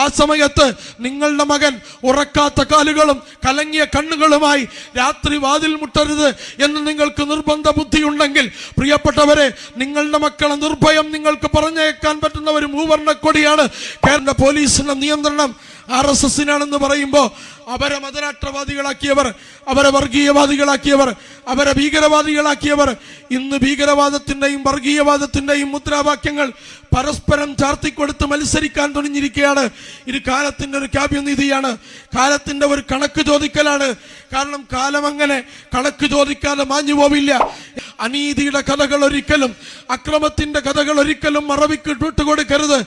ആ സമയത്ത് നിങ്ങളുടെ മകൻ ഉറക്കാത്ത കാലുകളും കലങ്ങിയ കണ്ണുകളുമായി രാത്രി വാതിൽ മുട്ടരുത് എന്ന് നിങ്ങൾക്ക് നിർബന്ധ ബുദ്ധിയുണ്ടെങ്കിൽ, പ്രിയപ്പെട്ടവരെ, നിങ്ങളുടെ മക്കളെ നിർഭയം നിങ്ങൾക്ക് പറഞ്ഞേക്കാൻ പറ്റുന്ന ഒരു മൂവർണ്ണക്കൊടിയാണ് കേരള പോലീസിന്റെ നിയന്ത്രണം. RSSനാണെന്ന് പറയുമ്പോൾ അവരെ മതരാഷ്ട്രവാദികളാക്കിയവർ, അവരെ വർഗീയവാദികളാക്കിയവർ, അവരെ ഭീകരവാദികളാക്കിയവർ ഇന്ന് ഭീകരവാദത്തിൻ്റെയും വർഗീയവാദത്തിൻ്റെയും മുദ്രാവാക്യങ്ങൾ പരസ്പരം ചാർത്തിക്കൊടുത്ത് മത്സരിക്കാൻ തുനിഞ്ഞിരിക്കുകയാണ്. ഇത് കാലത്തിൻ്റെ ഒരു കാവ്യനീതിയാണ്, കാലത്തിൻ്റെ ഒരു കണക്ക് ചോദിക്കലാണ്. കാരണം കാലം അങ്ങനെ കണക്ക് ചോദിക്കാതെ മാഞ്ഞു പോവില്ല. അനീതിയുടെ കഥകൾ ഒരിക്കലും, അക്രമത്തിൻ്റെ കഥകൾ ഒരിക്കലും മറവിക്ക് വിട്ടുകൊടുക്കരുത്.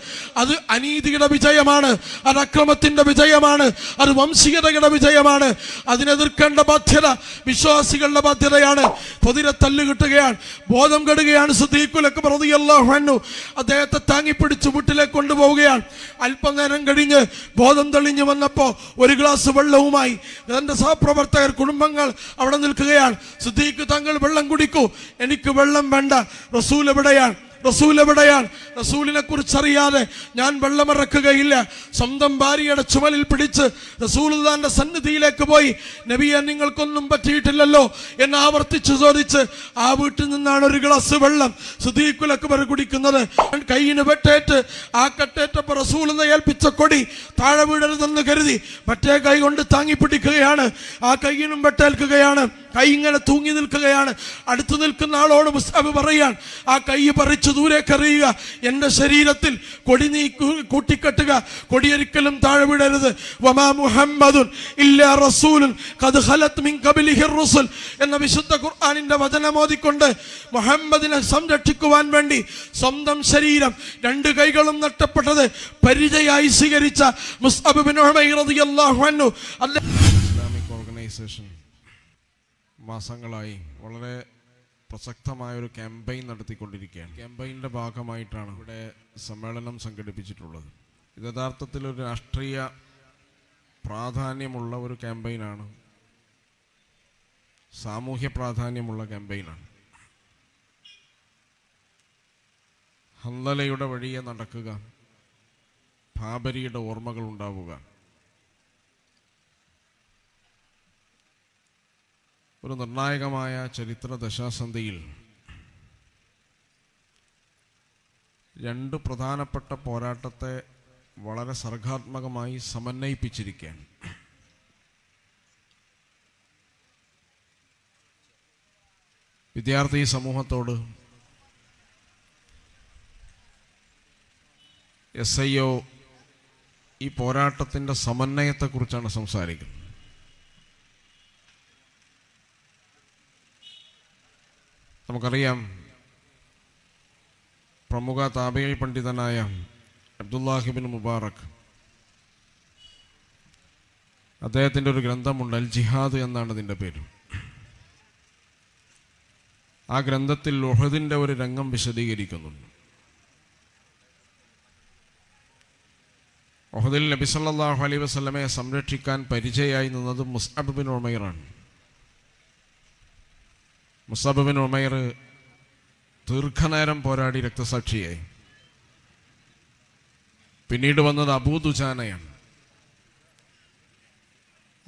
അത് അനീതിയുടെ വിജയമാണ്, അത് അക്രമത്തിൻ്റെ വിജയമാണ്, അത് വംശീയതയുടെ വിജയമാണ്. അതിനെതിർക്കേണ്ട ബാധ്യത വിശ്വാസികളുടെ ബാധ്യതയാണ്. പൊതിരെ തല്ല് കിട്ടുകയാണ്, ബോധം കെടുകയാണ്. സിദ്ദീഖുൽ അക്ബർ റളിയല്ലാഹു അൻഹു അദ്ദേഹത്തെ താങ്ങിപ്പിടിച്ച് വീട്ടിലേക്ക് കൊണ്ടുപോവുകയാണ്. അല്പനേരം കഴിഞ്ഞ് ബോധം തെളിഞ്ഞു വന്നപ്പോൾ ഒരു ഗ്ലാസ് വെള്ളവുമായി തൻ്റെ സഹപ്രവർത്തകർ, കുടുംബങ്ങൾ അവിടെ നിൽക്കുകയാണ്. സിദ്ദീഖ് തങ്ങൾ വെള്ളം കുടിക്കൂ, എനിക്ക് വെള്ളം വേണ്ട. റസൂൽ എവിടെയാണ്? റസൂലിനെ കുറിച്ചറിയാതെ ഞാൻ വെള്ളമിറക്കുകയില്ല. സ്വന്തം ഭാര്യയുടെ ചുമലിൽ പിടിച്ച് റസൂലുള്ളാഹിന്റെ സന്നിധിയിലേക്ക് പോയി, നബിയെ നിങ്ങൾക്കൊന്നും പറ്റിയിട്ടില്ലല്ലോ എന്ന് ആവർത്തിച്ച് ചോദിച്ച് ആ വീട്ടിൽ നിന്നാണ് ഒരു ഗ്ലാസ് വെള്ളം സിദ്ദീഖുൽ അക്ബർ കുടിക്കുന്നത്. കൈയിന് വെട്ടേറ്റ് ആ കെട്ടേറ്റപ്പോൾ റസൂലിനെ ഏൽപ്പിച്ച കൊടി താഴെ വീഴരുതെന്ന് കരുതി മറ്റേ കൈ കൊണ്ട് താങ്ങി പിടിക്കുകയാണ്. ആ കൈയിനും വെട്ടേൽക്കുകയാണ്. കൈ ഇങ്ങനെ തൂങ്ങി നിൽക്കുകയാണ്. അടുത്തു നിൽക്കുന്ന ആളോട് മുസ്അബ് പറയാൻ, ആ കൈ പറിച്ച് ദൂരേക്കെറിയുക, എൻ്റെ ശരീരത്തിൽ കൊടി നീ കൂട്ടിക്കെട്ടുക, കൊടിയൊരിക്കലും താഴെ വിടരുത്. വമാ മുഹമ്മദുൻ ഇല്ലാ റസൂലുൻ ഖദ് ഖലത് മിൻ ഖബ്ലിഹി റുസുൽ എന്ന വിശുദ്ധ ഖുർആനിന്റെ വചനമോദിക്കൊണ്ട് മുഹമ്മദിനെ സംരക്ഷിക്കുവാൻ വേണ്ടി സ്വന്തം ശരീരം രണ്ട് കൈകളും നഷ്ടപ്പെട്ടത് പരിചയമായി സ്വീകരിച്ച മുസ്അബ് ബിൻ ഉമൈർ റളിയല്ലാഹു അൻഹു. ഇസ്ലാമിക് ഓർഗനൈസേഷൻ മാസങ്ങളായി വളരെ പ്രസക്തമായ ഒരു ക്യാമ്പയിൻ നടത്തിക്കൊണ്ടിരിക്കുകയാണ്. ക്യാമ്പയിൻ്റെ ഭാഗമായിട്ടാണ് ഇവിടെ സമ്മേളനം സംഘടിപ്പിച്ചിട്ടുള്ളത്. ഇത് യഥാർത്ഥത്തിൽ ഒരു രാഷ്ട്രീയ പ്രാധാന്യമുള്ള ഒരു ക്യാമ്പയിനാണ്, സാമൂഹ്യ പ്രാധാന്യമുള്ള ക്യാമ്പയിനാണ്. ഹൻദലയുടെ വഴിയെ നടക്കുക, ബാബരിയുടെ ഓർമ്മകൾ ഉണ്ടാവുക. ഒരു നിർണായകമായ ചരിത്ര ദശാസന്ധിയിൽ രണ്ട് പ്രധാനപ്പെട്ട പോരാട്ടത്തെ വളരെ സർഗാത്മകമായി സമന്വയിപ്പിച്ചിരിക്കുകയാണ്. വിദ്യാർത്ഥി സമൂഹത്തോട് SIO ഈ പോരാട്ടത്തിൻ്റെ സമന്വയത്തെക്കുറിച്ചാണ് സംസാരിക്കുന്നത്. നമുക്കറിയാം, പ്രമുഖ താബഈ പണ്ഡിതനായ അബ്ദുല്ലാഹി ഇബ്നു മുബാറക്, അദ്ദേഹത്തിൻ്റെ ഒരു ഗ്രന്ഥമുണ്ട്, അൽ ജിഹാദ് എന്നാണ് ഇതിൻ്റെ പേര്. ആ ഗ്രന്ഥത്തിൽ ഉഹദിൻ്റെ ഒരു രംഗം വിശദീകരിക്കുന്നുണ്ട്. ഉഹദിൽ നബി സല്ലല്ലാഹു അലൈഹി വസല്ലമയെ സംരക്ഷിക്കാൻ പരിചയമായി നിന്നത് മുസ്അബ് ബിൻ ഉമൈറാണ്. മുസ്അബ് ബിൻ ഉമൈർ ദീർഘനേരം പോരാടി രക്തസാക്ഷിയായി. പിന്നീട് വന്നത് അബൂ ദുജാനയാണ്.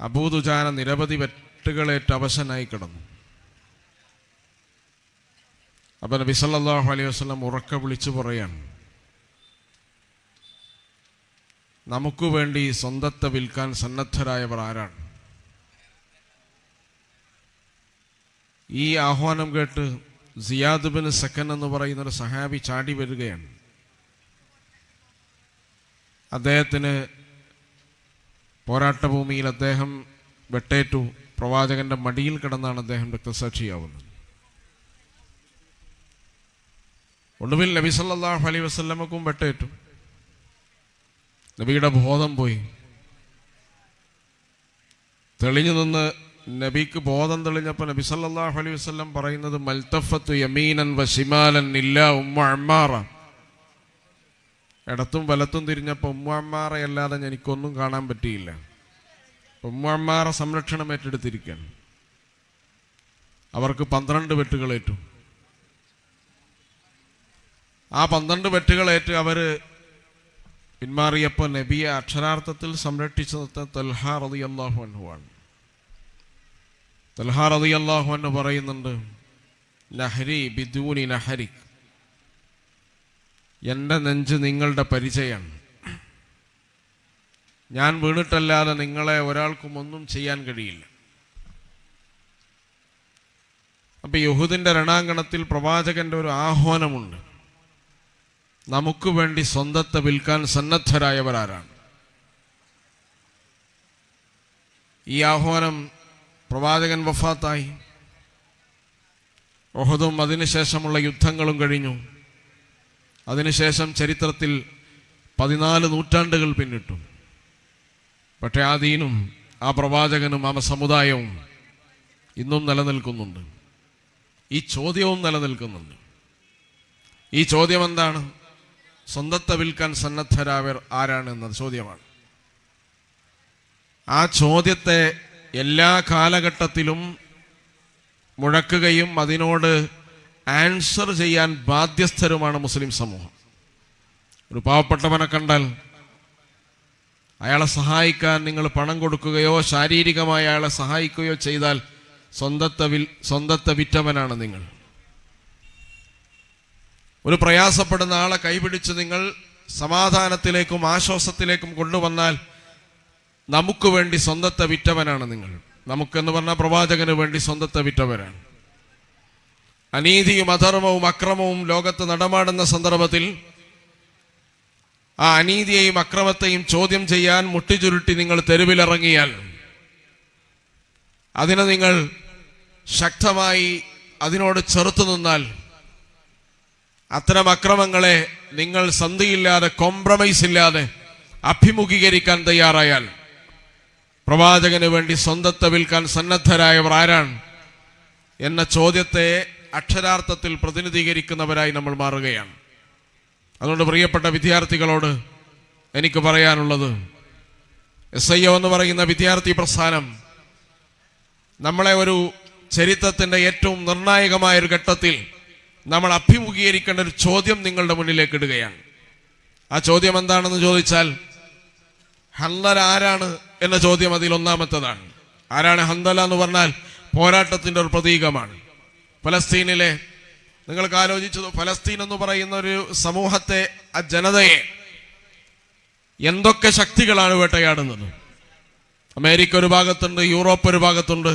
അബൂ ദുജാന നിരവധി വെട്ടുകളേറ്റ് അവശനായി കിടന്നു. അപ്പോൾ നബി സല്ലല്ലാഹു അലൈഹി വസല്ലം ഉറക്കെ വിളിച്ചു പറയാണ്, നമുക്ക് വേണ്ടി സ്വന്തത്തെ വിൽക്കാൻ സന്നദ്ധരായവർ ആരാണ്? ഈ ആഹ്വാനം കേട്ട് സിയാദ് ബിൻ സക്കൻ എന്ന് പറയുന്ന ഒരു സഹാബി ചാടി വരികയാണ്. അദ്ദേഹത്തിന് പോരാട്ടഭൂമിയിൽ അദ്ദേഹം വെട്ടേറ്റു. പ്രവാചകന്റെ മടിയിൽ കിടന്നാണ് അദ്ദേഹം രക്തസാക്ഷിയാവുന്നത്. ഒടുവിൽ നബി സല്ലല്ലാഹു അലൈഹി വസല്ലമക്കും വെട്ടേറ്റു. നബിയുടെ ബോധം പോയി. തെളിഞ്ഞു നിന്ന് നബിക്ക് ബോധം തെളിഞ്ഞപ്പോൾ നബി സല്ലല്ലാഹു അലൈഹി വസല്ലം പറയുന്നത്, മൽതഫത്തു യമീനൻ വശിമാലൻ ഇല്ലാ ഉമ്മ അമ്മാറ. ഇടത്തും വലത്തും തിരിഞ്ഞപ്പോൾ ഉമ്മ അമ്മാറയല്ലാതെ എനിക്കൊന്നും കാണാൻ പറ്റിയില്ല. ഉമ്മ അമ്മാറ സംരക്ഷണം ഏറ്റെടുത്തിരിക്കുകയാണ്. അവർക്ക് 12 വെട്ടുകളേറ്റു. ആ 12 വെട്ടുകളേറ്റ് അവർ പിന്മാറിയപ്പോൾ നബിയെ അക്ഷരാർത്ഥത്തിൽ സംരക്ഷിച്ചു നിർത്താൻ തൽഹ റളിയല്ലാഹു അൻഹു ആണ്. തൽഹ റളിയല്ലാഹു അൻഹു പറയുന്നുണ്ട്, നഹരി ബിദൂനി നഹരിക്, എൻ്റെ നെഞ്ച് നിങ്ങളുടെ പരിചയമാണ്. ഞാൻ വീണിട്ടല്ലാതെ നിങ്ങളെ ഒരാൾക്കും ഒന്നും ചെയ്യാൻ കഴിയില്ല. അപ്പൊ യഹൂദിന്റെ രണാങ്കണത്തിൽ പ്രവാചകന്റെ ഒരു ആഹ്വാനമുണ്ട്, നമുക്ക് വേണ്ടി സ്വന്തത്തെ വിൽക്കാൻ സന്നദ്ധരായവരാരാണ്? ഈ ആഹ്വാനം പ്രവാചകൻ വഫാത്തായി, ഉഹദും അതിനുശേഷമുള്ള യുദ്ധങ്ങളും കഴിഞ്ഞു. അതിനുശേഷം ചരിത്രത്തിൽ 14 നൂറ്റാണ്ടുകൾ പിന്നിട്ടു. പക്ഷേ ആ ദീനും ആ പ്രവാചകനും ആ സമുദായവും ഇന്നും നിലനിൽക്കുന്നുണ്ട്. ഈ ചോദ്യവും നിലനിൽക്കുന്നുണ്ട്. ഈ ചോദ്യം എന്താണ്? സ്വന്തത്തെ വിൽക്കാൻ സന്നദ്ധരായവർ ആരാണ് എന്നത് ചോദ്യമാണ്. ആ ചോദ്യത്തെ എല്ലാ കാലഘട്ടത്തിലും മുഴക്കുകയും അതിനോട് ആൻസർ ചെയ്യാൻ ബാധ്യസ്ഥരുമാണ് മുസ്ലിം സമൂഹം. ഒരു പാവപ്പെട്ടവനെ കണ്ടാൽ അയാളെ സഹായിക്കാൻ നിങ്ങൾ പണം കൊടുക്കുകയോ ശാരീരികമായി അയാളെ സഹായിക്കുകയോ ചെയ്താൽ സ്വന്തത്തെ വിറ്റവനാണ് നിങ്ങൾ. ഒരു പ്രയാസപ്പെടുന്ന ആളെ കൈപിടിച്ച് നിങ്ങൾ സമാധാനത്തിലേക്കും ആശ്വാസത്തിലേക്കും കൊണ്ടുവന്നാൽ നമുക്ക് വേണ്ടി സ്വന്തത്തെ വിറ്റവനാണ് നിങ്ങൾ. നമുക്കെന്ന് പറഞ്ഞാൽ പ്രവാചകന് വേണ്ടി സ്വന്തത്തെ വിറ്റവരാണ്. അനീതിയും അധർമ്മവും അക്രമവും ലോകത്ത് നടമാടുന്ന സന്ദർഭത്തിൽ ആ അനീതിയെയും അക്രമത്തെയും ചോദ്യം ചെയ്യാൻ മുട്ടിച്ചുരുട്ടി നിങ്ങൾ തെരുവിലിറങ്ങിയാൽ, അതിനെ നിങ്ങൾ ശക്തമായി അതിനോട് ചെറുത്തു നിന്നാൽ, അത്തരം അക്രമങ്ങളെ നിങ്ങൾ സന്ധിയില്ലാതെ കോംപ്രമൈസ് ഇല്ലാതെ അഭിമുഖീകരിക്കാൻ തയ്യാറായാൽ, പ്രവാചകന് വേണ്ടി സ്വന്തത്തെ വിൽക്കാൻ സന്നദ്ധരായവർ ആരാണ് എന്ന ചോദ്യത്തെ അക്ഷരാർത്ഥത്തിൽ പ്രതിനിധീകരിക്കുന്നവരായി നമ്മൾ മാറുകയാണ്. അതുകൊണ്ട് പ്രിയപ്പെട്ട വിദ്യാർത്ഥികളോട് എനിക്ക് പറയാനുള്ളത്, SIO എന്ന് പറയുന്ന വിദ്യാർത്ഥി പ്രസ്ഥാനം നമ്മളെ ഒരു ചരിത്രത്തിന്റെ ഏറ്റവും നിർണായകമായ ഒരു ഘട്ടത്തിൽ നമ്മൾ അഭിമുഖീകരിക്കേണ്ട ഒരു ചോദ്യം നിങ്ങളുടെ മുന്നിലേക്ക് ഇടുകയാണ്. ആ ചോദ്യം എന്താണെന്ന് ചോദിച്ചാൽ, ഹൻദല ആരാണ് എന്ന ചോദ്യം അതിൽ ഒന്നാമത്തേതാണ്. ആരാണ് ഹൻദല എന്ന് പറഞ്ഞാൽ പോരാട്ടത്തിന്റെ ഒരു പ്രതീകമാണ്. ഫലസ്തീനിലെ, നിങ്ങൾക്ക് ആലോചിച്ചത്, ഫലസ്തീൻ എന്ന് പറയുന്ന ഒരു സമൂഹത്തെ, ആ ജനതയെ എന്തൊക്കെ ശക്തികളാണ് വേട്ടയാടുന്നത്? അമേരിക്ക ഒരു ഭാഗത്തുണ്ട്, യൂറോപ്പ് ഒരു ഭാഗത്തുണ്ട്,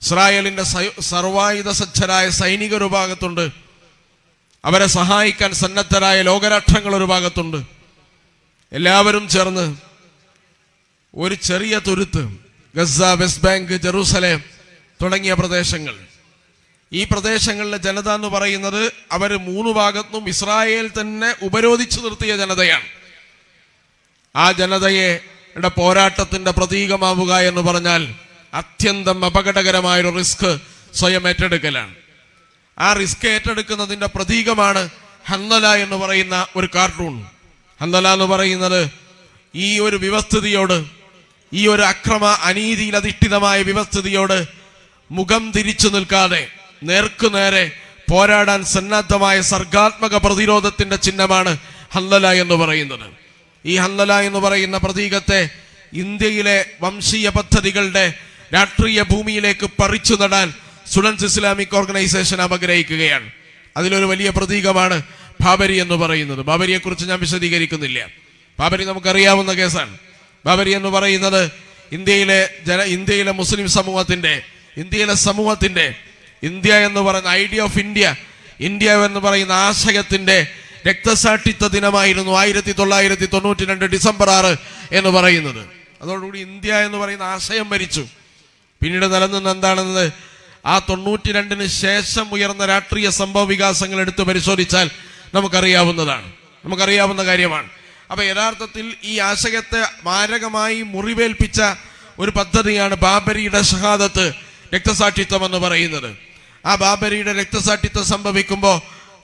ഇസ്രായേലിന്റെ സർവായുധ സജ്ജരായ സൈനികർ ഒരു ഭാഗത്തുണ്ട്, അവരെ സഹായിക്കാൻ സന്നദ്ധരായ ലോകരാഷ്ട്രങ്ങൾ ഒരു ഭാഗത്തുണ്ട്. എല്ലാവരും ചേർന്ന് ഒരു ചെറിയ തുരുത്ത്, ഗസ, വെസ്റ്റ് ബാങ്ക്, ജെറൂസലേം തുടങ്ങിയ പ്രദേശങ്ങൾ, ഈ പ്രദേശങ്ങളിലെ ജനത എന്ന് പറയുന്നത് അവർ 3 ഭാഗത്തും ഇസ്രായേൽ തന്നെ ഉപരോധിച്ചു നിർത്തിയ ജനതയാണ്. ആ ജനതയുടെ പോരാട്ടത്തിന്റെ പ്രതീകമാവുക എന്ന് പറഞ്ഞാൽ അത്യന്തം അപകടകരമായൊരു റിസ്ക് സ്വയം ഏറ്റെടുക്കലാണ്. ആ റിസ്ക് ഏറ്റെടുക്കുന്നതിന്റെ പ്രതീകമാണ് ഹൻദല എന്ന് പറയുന്ന ഒരു കാർട്ടൂൺ. ഹൻദല എന്ന് പറയുന്നത് ഈ ഒരു വ്യവസ്ഥിതിയോട്, ഈ ഒരു അനീതിയിൽ അധിഷ്ഠിതമായ വ്യവസ്ഥിതിയോട് മുഖം തിരിച്ചു നിൽക്കാതെ നേർക്കുനേരെ പോരാടാൻ സന്നദ്ധമായ സർഗാത്മക പ്രതിരോധത്തിന്റെ ചിഹ്നമാണ് ഹൻദല എന്ന് പറയുന്നത്. ഈ ഹൻദല എന്ന് പറയുന്ന പ്രതീകത്തെ ഇന്ത്യയിലെ വംശീയ പദ്ധതികളുടെ രാഷ്ട്രീയ ഭൂമിയിലേക്ക് പറിച്ചു നടാൻ സ്റ്റുഡൻസ് ഇസ്ലാമിക് ഓർഗനൈസേഷൻ ആഗ്രഹിക്കുകയാണ്. അതിലൊരു വലിയ പ്രതീകമാണ് ബാബരി എന്ന് പറയുന്നത്. ബാബരിയെ കുറിച്ച് ഞാൻ വിശദീകരിക്കുന്നില്ല. ബാബരി നമുക്കറിയാവുന്ന കേസാണ്. ബാബരി എന്ന് പറയുന്നത് ഇന്ത്യയിലെ മുസ്ലിം സമൂഹത്തിന്റെ, ഇന്ത്യ എന്ന് പറയുന്ന ഐഡിയ ഓഫ് ഇന്ത്യ എന്ന് പറയുന്ന ആശയത്തിന്റെ രക്തസാക്ഷിത്വ ദിനമായിരുന്നു 1992 ഡിസംബർ 6 എന്ന് പറയുന്നത്. അതോടുകൂടി ഇന്ത്യ എന്ന് പറയുന്ന ആശയം മരിച്ചു. പിന്നീട് നിലനിന്ന് എന്താണെന്നത് ആ 92-ന് ശേഷം ഉയർന്ന രാഷ്ട്രീയ സംഭവ വികാസങ്ങൾ എടുത്ത് പരിശോധിച്ചാൽ നമുക്കറിയാവുന്ന കാര്യമാണ്. അപ്പൊ യഥാർത്ഥത്തിൽ ഈ ആശയത്തെ മാരകമായി മുറിവേൽപ്പിച്ച ഒരു പദ്ധതിയാണ് ബാബരിയുടെ ഷഹാദത്ത്, രക്തസാക്ഷിത്വം എന്ന് പറയുന്നത്. ആ ബാബരിയുടെ രക്തസാക്ഷിത്വം സംഭവിക്കുമ്പോൾ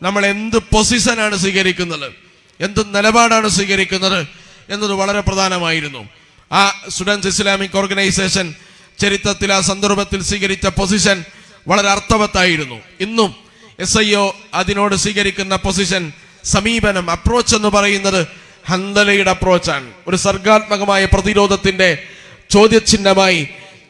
നമ്മൾ എന്ത് പൊസിഷനാണ് സ്വീകരിക്കുന്നത്, എന്ത് നിലപാടാണ് സ്വീകരിക്കുന്നത് എന്നത് വളരെ പ്രധാനമായിരുന്നു. ആ സ്റ്റുഡൻസ് ഇസ്ലാമിക് ഓർഗനൈസേഷൻ ചരിത്രത്തിൽ ആ സന്ദർഭത്തിൽ സ്വീകരിച്ച പൊസിഷൻ വളരെ അർത്ഥവത്തായിരുന്നു. ഇന്നും SIO അതിനോട് സ്വീകരിക്കുന്ന പൊസിഷൻ, സമീപനം, അപ്രോച്ച് എന്ന് പറയുന്നത് ഹന്തലയുടെ അപ്രോച്ചാണ്. ഒരു സർഗാത്മകമായ പ്രതിരോധത്തിന്റെ ചോദ്യചിഹ്നമായി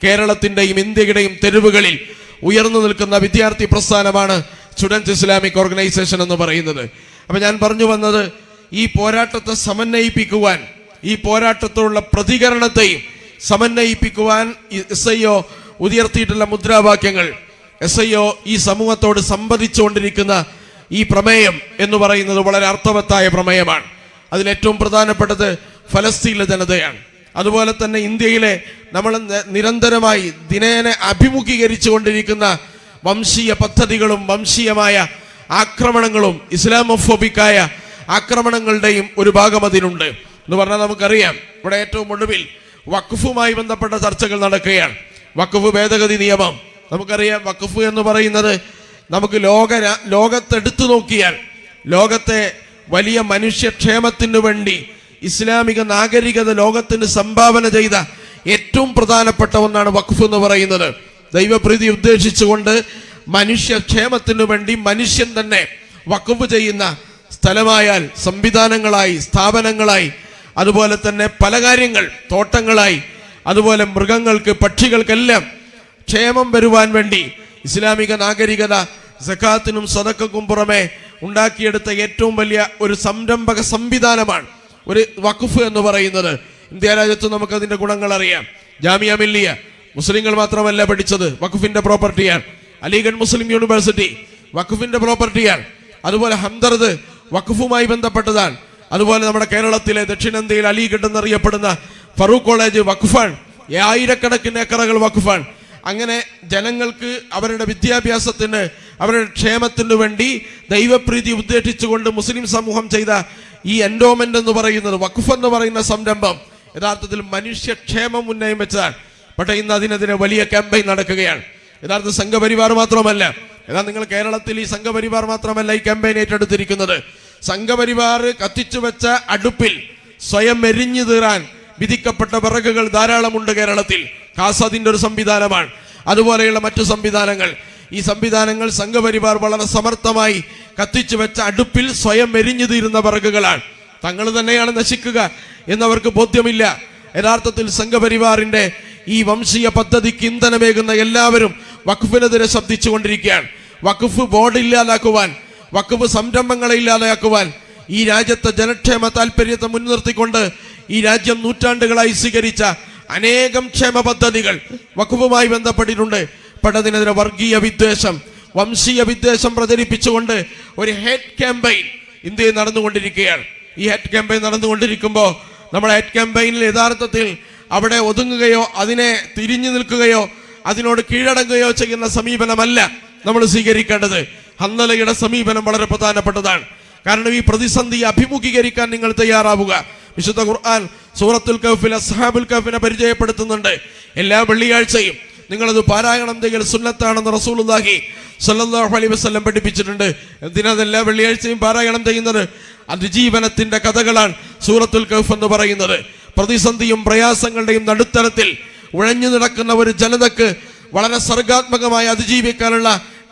കേരളത്തിന്റെയും ഇന്ത്യയുടെയും തെരുവുകളിൽ ഉയർന്നു നിൽക്കുന്ന വിദ്യാർത്ഥി പ്രസ്ഥാനമാണ് സ്റ്റുഡൻസ് ഇസ്ലാമിക് ഓർഗനൈസേഷൻ എന്ന് പറയുന്നത്. അപ്പൊ ഞാൻ പറഞ്ഞു വന്നത്, ഈ പോരാട്ടത്തെ സമന്വയിപ്പിക്കുവാൻ, ഈ പോരാട്ടത്തോടുള്ള പ്രതികരണത്തെയും സമന്വയിപ്പിക്കുവാൻ SIO ഉയർത്തിയിട്ടുള്ള മുദ്രാവാക്യങ്ങൾ, SIO ഈ സമൂഹത്തോട് സംവദിച്ചുകൊണ്ടിരിക്കുന്ന ഈ പ്രമേയം എന്ന് പറയുന്നത് വളരെ അർത്ഥവത്തായ പ്രമേയമാണ്. അതിലേറ്റവും പ്രധാനപ്പെട്ടത് ഫലസ്തീനിലെ ജനതയാണ്. അതുപോലെ തന്നെ ഇന്ത്യയിലെ നമ്മൾ നിരന്തരമായി ദിനേന അഭിമുഖീകരിച്ചു കൊണ്ടിരിക്കുന്ന വംശീയ പദ്ധതികളും വംശീയമായ ആക്രമണങ്ങളും ഇസ്ലാമോഫോബിക്കായ ആക്രമണങ്ങളുടെയും ഒരു ഭാഗം അതിനുണ്ട് എന്ന് പറഞ്ഞാൽ നമുക്കറിയാം. ഇവിടെ ഏറ്റവും ഒടുവിൽ വഖഫുമായി ബന്ധപ്പെട്ട ചർച്ചകൾ നടക്കുകയാണ്. വഖഫ് ഭേദഗതി നിയമം നമുക്കറിയാം. വഖഫ് എന്ന് പറയുന്നത് നമുക്ക് ലോകത്തെടുത്തു നോക്കിയാൽ ലോകത്തെ വലിയ മനുഷ്യക്ഷേമത്തിനു വേണ്ടി ഇസ്ലാമിക നാഗരികത ലോകത്തിന് സംഭാവന ചെയ്ത ഏറ്റവും പ്രധാനപ്പെട്ട ഒന്നാണ് വഖഫ് എന്ന് പറയുന്നത്. ദൈവപ്രീതി ഉദ്ദേശിച്ചുകൊണ്ട് മനുഷ്യക്ഷേമത്തിനു വേണ്ടി മനുഷ്യൻ തന്നെ വഖഫ് ചെയ്യുന്ന സ്ഥലമായാൽ സംവിധാനങ്ങളായി, സ്ഥാപനങ്ങളായി, അതുപോലെ തന്നെ പല കാര്യങ്ങൾ, തോട്ടങ്ങളായി, അതുപോലെ മൃഗങ്ങൾക്ക്, പക്ഷികൾക്കെല്ലാം ക്ഷേമം വരുവാൻ വേണ്ടി ഇസ്ലാമിക നാഗരികത സകാത്തിനും സദഖക്കും പുറമെ ഉണ്ടാക്കിയെടുത്ത ഏറ്റവും വലിയ ഒരു സംരംഭക സംവിധാനമാണ് ഒരു വഖഫ് എന്ന് പറയുന്നത്. ഇന്ത്യ രാജ്യത്ത് നമുക്ക് അതിന്റെ ഗുണങ്ങൾ അറിയാം. ജാമിയ മില്ലിയ മുസ്ലിങ്ങൾ മാത്രമല്ല പഠിച്ചത്, വഖഫിന്റെ പ്രോപ്പർട്ടിയാണ്. അലിഗഡ് മുസ്ലിം യൂണിവേഴ്സിറ്റി വഖഫിന്റെ പ്രോപ്പർട്ടിയാണ്. അതുപോലെ ഹംദർദ് വഖഫുമായി ബന്ധപ്പെട്ടതാണ്. അതുപോലെ നമ്മുടെ കേരളത്തിലെ ദക്ഷിണേന്ത്യയിൽ അലിഗഡ് എന്നറിയപ്പെടുന്ന ഫറൂഖ് കോളേജ് വഖഫാണ്. ആയിരക്കണക്കിന് ഏക്കറുകൾ വഖഫാണ്. അങ്ങനെ ജനങ്ങൾക്ക് അവരുടെ വിദ്യാഭ്യാസത്തിന്, അവരുടെ ക്ഷേമത്തിനു വേണ്ടി ദൈവപ്രീതി ഉദ്ദേശിച്ചുകൊണ്ട് മുസ്ലിം സമൂഹം ചെയ്ത ഈ എൻഡോമെന്റ് എന്ന് പറയുന്നത്, വഖഫ് എന്ന് പറയുന്ന സംരംഭം യഥാർത്ഥത്തിൽ മനുഷ്യക്ഷേമം ഉന്നയം വെച്ചതാണ്. പക്ഷേ ഇന്ന് അതിനെതിരെ വലിയ ക്യാമ്പയിൻ നടക്കുകയാണ്. യഥാർത്ഥ സംഘപരിവാർ മാത്രമല്ല, എന്നാൽ നിങ്ങൾ കേരളത്തിൽ ഈ സംഘപരിവാർ മാത്രമല്ല ഈ ക്യാമ്പയിൻ ഏറ്റെടുത്തിരിക്കുന്നത്. സംഘപരിവാർ കത്തിച്ചു വെച്ച അടുപ്പിൽ സ്വയം എരിഞ്ഞു തീരാൻ വിധിക്കപ്പെട്ട വിറകുകൾ ധാരാളമുണ്ട് കേരളത്തിൽ. ഖാസദിന്റെ ഒരു സംവിധാനമാണ്. അതുപോലെയുള്ള മറ്റു സംവിധാനങ്ങൾ, ഈ സംവിധാനങ്ങൾ സംഘപരിവാർ വളരെ സമർത്ഥമായി കത്തിച്ചു വെച്ച അടുപ്പിൽ സ്വയം എരിഞ്ഞു തീരുന്ന വിറകുകളാണ്. തങ്ങൾ തന്നെയാണ് നശിക്കുക എന്നവർക്ക് ബോധ്യമില്ല. യഥാർത്ഥത്തിൽ സംഘപരിവാറിന്റെ ഈ വംശീയ പദ്ധതിക്ക് ഇന്ധനമേകുന്ന എല്ലാവരും വഖഫിനെതിരെ ശബ്ദിച്ചുകൊണ്ടിരിക്കുകയാണ്. വഖഫ് ബോർഡ് ഇല്ലാതാക്കുവാൻ, വഖഫ് സംരംഭങ്ങളെ ഇല്ലാതാക്കുവാൻ, ഈ രാജ്യത്തെ ജനക്ഷേമ താല്പര്യത്തെ മുൻനിർത്തിക്കൊണ്ട് ഈ രാജ്യം നൂറ്റാണ്ടുകളായി സ്വീകരിച്ച അനേകം ക്ഷേമ പദ്ധതികൾ വഖഫുമായി ബന്ധപ്പെട്ടിട്ടുണ്ട്. പക്ഷതിനെതിരെ വർഗീയ വിദ്വേഷം, വംശീയ വിദ്വേഷം പ്രചരിപ്പിച്ചുകൊണ്ട് ഒരു ഹേറ്റ് ക്യാമ്പയിൻ ഇന്ത്യയിൽ നടന്നുകൊണ്ടിരിക്കുകയാണ്. ഈ ഹേറ്റ് ക്യാമ്പയിൻ നടന്നുകൊണ്ടിരിക്കുമ്പോൾ നമ്മുടെ ഹേറ്റ് ക്യാമ്പയിനിൽ യഥാർത്ഥത്തിൽ അവിടെ ഒതുങ്ങുകയോ അതിനെ തിരിഞ്ഞു നിൽക്കുകയോ അതിനോട് കീഴടങ്ങുകയോ ചെയ്യുന്ന സമീപനമല്ല നമ്മൾ സ്വീകരിക്കേണ്ടത്. ഹന്നലയുടെ സമീപനം വളരെ പ്രധാനപ്പെട്ടതാണ്. കാരണം ഈ പ്രതിസന്ധിയെ അഭിമുഖീകരിക്കാൻ നിങ്ങൾ തയ്യാറാവുക. വിശുദ്ധ ഖുർആൻ സൂറത്തുൽ കഹ്ഫിൽ അസ്ഹാബുൽ കഹ്ഫിനെ പരിചയപ്പെടുത്തുന്നുണ്ട്. എല്ലാ വെള്ളിയാഴ്ചയും നിങ്ങളത് പാരായണം ചെയ്യൽ സുന്നത്താണെന്ന് റസൂലുള്ളാഹി സ്വല്ലല്ലാഹു അലൈഹി വസല്ലം പഠിപ്പിച്ചിട്ടുണ്ട്. എന്തിനാ എല്ലാ വെള്ളിയാഴ്ചയും പാരായണം ചെയ്യുന്നത്? അതിജീവനത്തിന്റെ കഥകളാണ് സൂറത്തുൽ കഹ്ഫ് എന്ന് പറയുന്നത്. പ്രതിസന്ധിയും പ്രയാസങ്ങളുടെയും നടുത്തരത്തിൽ ഉഴഞ്ഞു നടക്കുന്ന ഒരു ജനതക്ക് വളരെ സർഗാത്മകമായി അതിജീവിക്കാനുള്ള